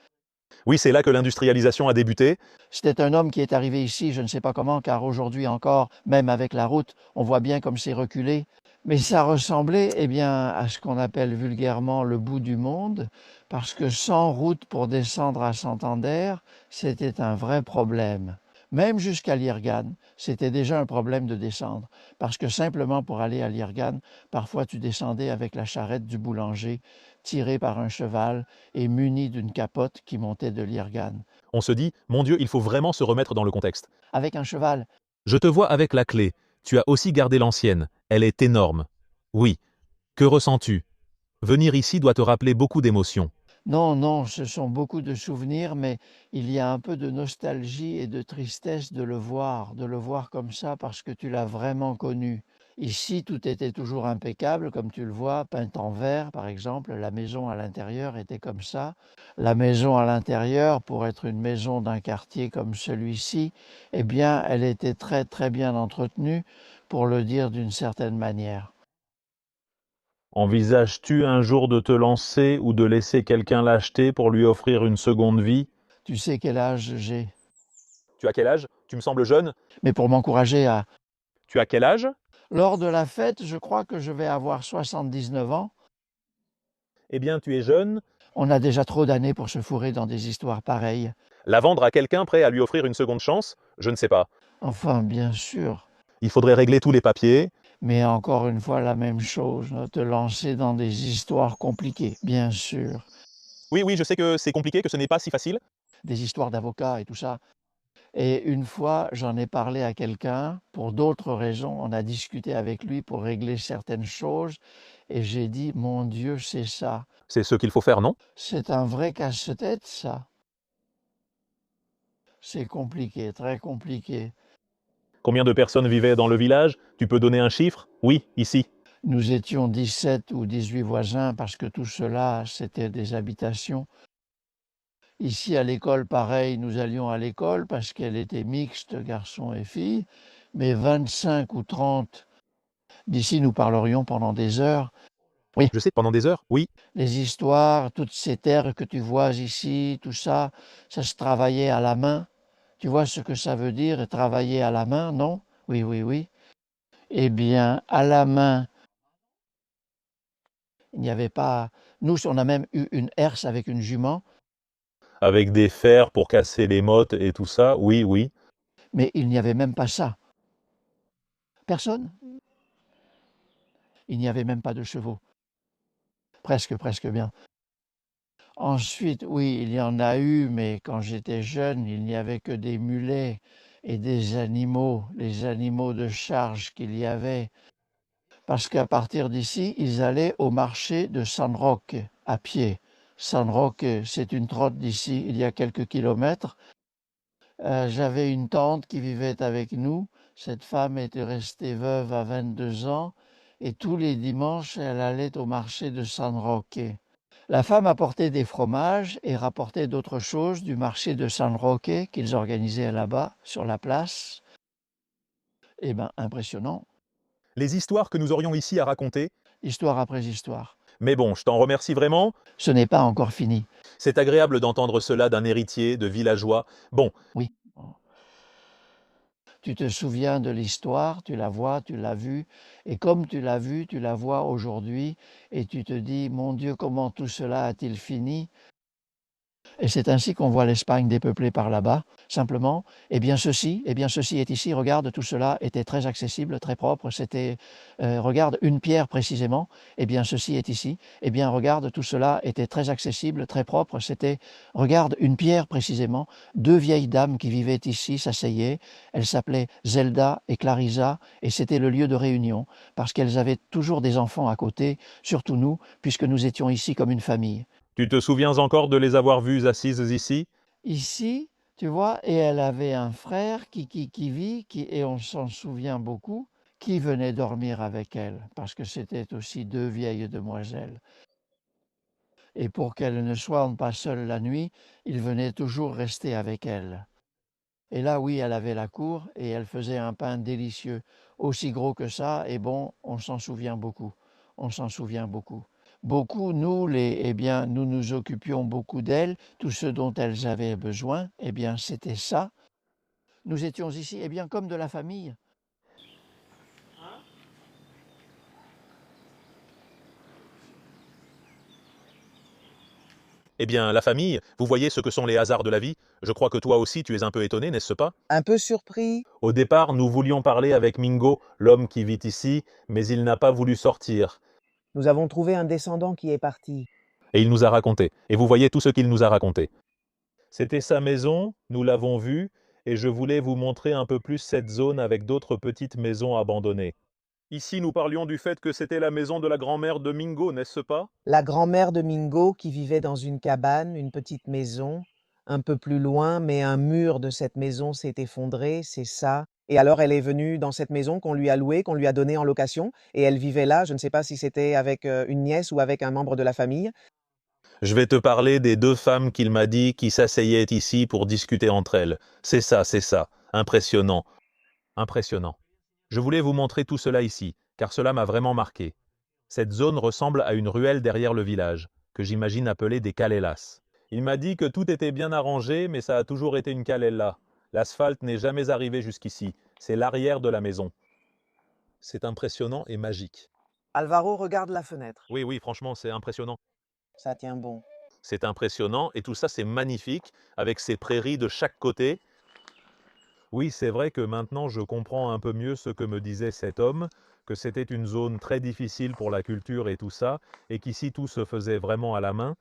Oui, c'est là que l'industrialisation a débuté. C'était un homme qui est arrivé ici, je ne sais pas comment, car aujourd'hui encore, même avec la route, on voit bien comme c'est reculé. Mais ça ressemblait, eh bien, à ce qu'on appelle vulgairement le bout du monde, parce que sans route pour descendre à Santander, c'était un vrai problème. Même jusqu'à Liergan, c'était déjà un problème de descendre, parce que simplement pour aller à Liergan, parfois tu descendais avec la charrette du boulanger, tirée par un cheval et munie d'une capote qui montait de Liergan. On se dit, mon Dieu, il faut vraiment se remettre dans le contexte. Avec un cheval, Je te vois avec la clé. Tu as aussi gardé l'ancienne. Elle est énorme. Oui. Que ressens-tu? Venir ici doit te rappeler beaucoup d'émotions. non, non, ce sont beaucoup de souvenirs, mais il y a un peu de nostalgie et de tristesse de le voir comme ça, parce que tu l'as vraiment connu. Ici, tout était toujours impeccable, comme tu le vois, peint en vert, par exemple. La maison à l'intérieur était comme ça. La maison à l'intérieur, pour être une maison d'un quartier comme celui-ci, eh bien, elle était très, très bien entretenue, pour le dire d'une certaine manière. Envisages-tu un jour de te lancer ou de laisser quelqu'un l'acheter pour lui offrir une seconde vie? Tu sais quel âge j'ai. Tu as quel âge? Tu me sembles jeune. Mais pour m'encourager à... Tu as quel âge? Lors de la fête, je crois que je vais avoir 79 ans. Eh bien, tu es jeune. On a déjà trop d'années pour se fourrer dans des histoires pareilles. La vendre à quelqu'un prêt à lui offrir une seconde chance? Je ne sais pas. Enfin, bien sûr. Il faudrait régler tous les papiers. Mais encore une fois, la même chose, te lancer dans des histoires compliquées, bien sûr. Oui, oui, je sais que c'est compliqué, que ce n'est pas si facile. Des histoires d'avocats et tout ça. Et une fois, j'en ai parlé à quelqu'un, pour d'autres raisons, on a discuté avec lui pour régler certaines choses, et j'ai dit, mon Dieu, c'est ça. C'est ce qu'il faut faire, non? C'est un vrai casse-tête, ça. C'est compliqué, très compliqué. Combien de personnes vivaient dans le village? Tu peux donner un chiffre? Oui, ici. Nous étions 17 ou 18 voisins parce que tout cela, c'était des habitations. Ici, à l'école, pareil, nous allions à l'école parce qu'elle était mixte, garçons et filles, mais 25 ou 30, d'ici nous parlerions pendant des heures. Oui, Je sais, pendant des heures? Oui. les histoires, toutes ces terres que tu vois ici, tout ça, ça se travaillait à la main. Tu vois ce que ça veut dire travailler à la main, non? Oui, oui, oui. Eh bien, à la main, il n'y avait pas... Nous, on a même eu une herse avec une jument, Avec des fers pour casser les mottes et tout ça, oui, oui. mais il n'y avait même pas ça. Personne. Il n'y avait même pas de chevaux. Presque, presque bien. Ensuite, oui, il y en a eu, mais quand j'étais jeune, il n'y avait que des mulets et des animaux, les animaux de charge qu'il y avait. Parce qu'à partir d'ici, ils allaient au marché de San Roque à pied. San Roque, c'est une trotte d'ici, il y a quelques kilomètres. J'avais une tante qui vivait avec nous. Cette femme était restée veuve à 22 ans et tous les dimanches, elle allait au marché de San Roque. La femme apportait des fromages et rapportait d'autres choses du marché de San Roque qu'ils organisaient là-bas, sur la place. Eh bien, impressionnant, Les histoires que nous aurions ici à raconter. histoire après histoire. Mais bon, je t'en remercie vraiment. Ce n'est pas encore fini. C'est agréable d'entendre cela d'un héritier, de villageois. Bon, Oui. Tu te souviens de l'histoire, tu la vois, tu l'as vue, et comme tu l'as vue, tu la vois aujourd'hui, et tu te dis, mon Dieu, comment tout cela a-t-il fini? Et c'est ainsi qu'on voit l'Espagne dépeuplée par là-bas, simplement. Eh bien ceci est ici, regarde, tout cela était très accessible, très propre, c'était, regarde, une pierre précisément, eh bien ceci est ici, eh bien regarde, tout cela était très accessible, très propre, c'était, regarde, une pierre précisément, deux vieilles dames qui vivaient ici s'asseyaient, elles s'appelaient Zelda et Clarisa, et c'était le lieu de réunion, parce qu'elles avaient toujours des enfants à côté, surtout nous, puisque nous étions ici comme une famille. tu te souviens encore de les avoir vues assises ici? Ici, tu vois, et elle avait un frère qui vit, et on s'en souvient beaucoup, qui venait dormir avec elle, parce que c'était aussi deux vieilles demoiselles. Et pour qu'elles ne soient pas seules la nuit, il venait toujours rester avec elle. Et là, oui, elle avait la cour, et elle faisait un pain délicieux, aussi gros que ça, et bon, on s'en souvient beaucoup. On s'en souvient beaucoup. Beaucoup, nous, eh bien, nous nous occupions beaucoup d'elles, tout ce dont elles avaient besoin, eh bien, c'était ça. Nous étions ici, eh bien, comme de la famille. Eh bien, la famille, vous voyez ce que sont les hasards de la vie? Je crois que toi aussi tu es un peu étonné, n'est-ce pas? Un peu surpris? Au départ, nous voulions parler avec Mingo, l'homme qui vit ici, mais il n'a pas voulu sortir. Nous avons trouvé un descendant qui est parti. Et il nous a raconté. Et vous voyez tout ce qu'il nous a raconté. C'était sa maison, nous l'avons vue, et je voulais vous montrer un peu plus cette zone avec d'autres petites maisons abandonnées. Ici, nous parlions du fait que c'était la maison de la grand-mère de Mingo, n'est-ce pas? La grand-mère de Mingo qui vivait dans une cabane, une petite maison, un peu plus loin, mais un mur de cette maison s'est effondré, c'est ça. Et alors elle est venue dans cette maison qu'on lui a louée, qu'on lui a donnée en location, et elle vivait là, je ne sais pas si c'était avec une nièce ou avec un membre de la famille. Je vais te parler des deux femmes qu'il m'a dit qui s'asseyaient ici pour discuter entre elles. C'est ça, c'est ça. Impressionnant. Impressionnant. Je voulais vous montrer tout cela ici, car cela m'a vraiment marqué. Cette zone ressemble à une ruelle derrière le village, que j'imagine appeler des calellas. Il m'a dit que tout était bien arrangé, mais ça a toujours été une calella. L'asphalte n'est jamais arrivé jusqu'ici. C'est l'arrière de la maison. C'est impressionnant et magique. Alvaro regarde la fenêtre. Oui, oui, franchement, c'est impressionnant. Ça tient bon. C'est impressionnant et tout ça, c'est magnifique, avec ces prairies de chaque côté. Oui, c'est vrai que maintenant je comprends un peu mieux ce que me disait cet homme, que c'était une zone très difficile pour la culture et tout ça, et qu'ici tout se faisait vraiment à la main.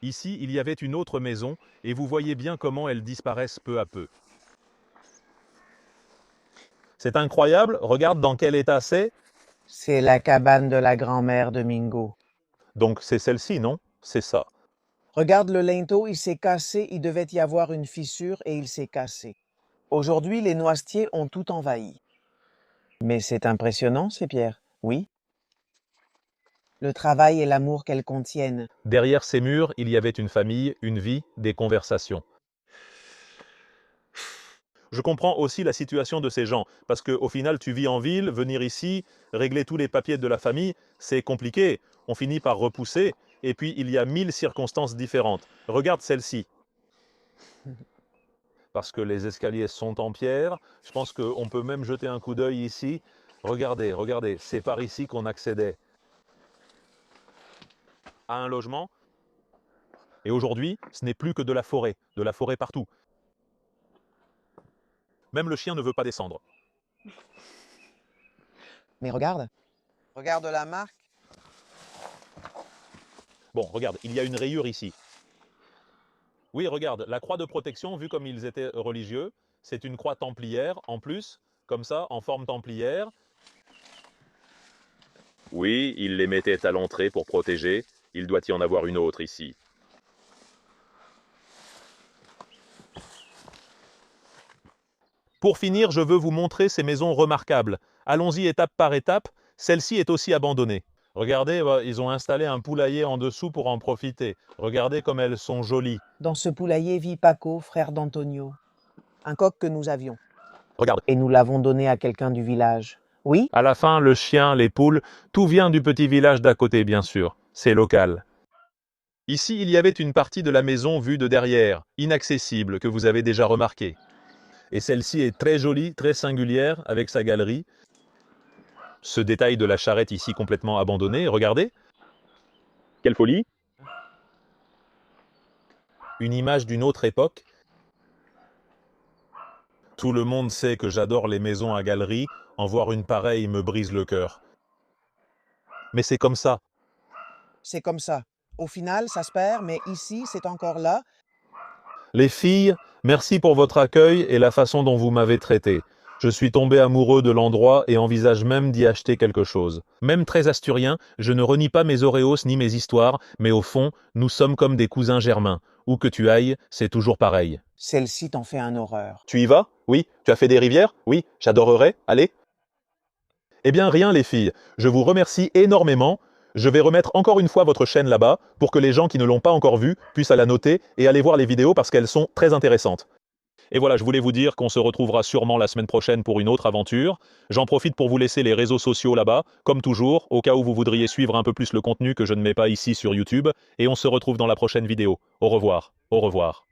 Ici, il y avait une autre maison, et vous voyez bien comment elles disparaissent peu à peu. C'est incroyable, regarde dans quel état c'est. C'est la cabane de la grand-mère de Mingo. Donc c'est celle-ci, non? C'est ça. Regarde le linteau, il s'est cassé, il devait y avoir une fissure et il s'est cassé. Aujourd'hui, les noisetiers ont tout envahi. Mais c'est impressionnant, ces pierres, oui. Le travail et l'amour qu'elles contiennent. Derrière ces murs, il y avait une famille, une vie, des conversations. Je comprends aussi la situation de ces gens, parce qu'au final, tu vis en ville, venir ici, régler tous les papiers de la famille, c'est compliqué. On finit par repousser, et puis il y a 1000 circonstances différentes. Regarde celle-ci. parce que les escaliers sont en pierre. Je pense qu'on peut même jeter un coup d'œil ici. Regardez, regardez, c'est par ici qu'on accédait à un logement. Et aujourd'hui, ce n'est plus que de la forêt partout. Même le chien ne veut pas descendre. Mais regarde. Regarde la marque. Bon, regarde, il y a une rayure ici. Oui, regarde, la croix de protection, vu comme ils étaient religieux, c'est une croix templière, en plus, comme ça, en forme templière. Oui, ils les mettaient à l'entrée pour protéger. Il doit y en avoir une autre ici. Pour finir, je veux vous montrer ces maisons remarquables. Allons-y étape par étape. Celle-ci est aussi abandonnée. Regardez, ils ont installé un poulailler en dessous pour en profiter. Regardez comme elles sont jolies. Dans ce poulailler vit Paco, frère d'Antonio. Un coq que nous avions. Regarde. Et nous l'avons donné à quelqu'un du village. Oui, À la fin, le chien, les poules, tout vient du petit village d'à côté, bien sûr. C'est local. Ici, il y avait une partie de la maison vue de derrière, inaccessible, que vous avez déjà remarqué. Et celle-ci est très jolie, très singulière, avec sa galerie. Ce détail de la charrette ici complètement abandonnée, regardez. Quelle folie! Une image d'une autre époque. Tout le monde sait que j'adore les maisons à galerie. En voir une pareille me brise le cœur. Mais c'est comme ça. c'est comme ça. Au final, ça se perd, mais ici, c'est encore là. Les filles, merci pour votre accueil et la façon dont vous m'avez traité. Je suis tombé amoureux de l'endroit et envisage même d'y acheter quelque chose. Même très asturien, je ne renie pas mes Oreos ni mes histoires, mais au fond, nous sommes comme des cousins germains. Où que tu ailles, c'est toujours pareil. Celle-ci t'en fait un horreur. Tu y vas? Oui. Tu as fait des rivières? Oui. J'adorerais. Allez. Eh bien, rien les filles. Je vous remercie énormément. Je vais remettre encore une fois votre chaîne là-bas pour que les gens qui ne l'ont pas encore vue puissent la noter et aller voir les vidéos parce qu'elles sont très intéressantes. Et voilà, je voulais vous dire qu'on se retrouvera sûrement la semaine prochaine pour une autre aventure. J'en profite pour vous laisser les réseaux sociaux là-bas, comme toujours, au cas où vous voudriez suivre un peu plus le contenu que je ne mets pas ici sur YouTube. Et on se retrouve dans la prochaine vidéo. Au revoir. Au revoir.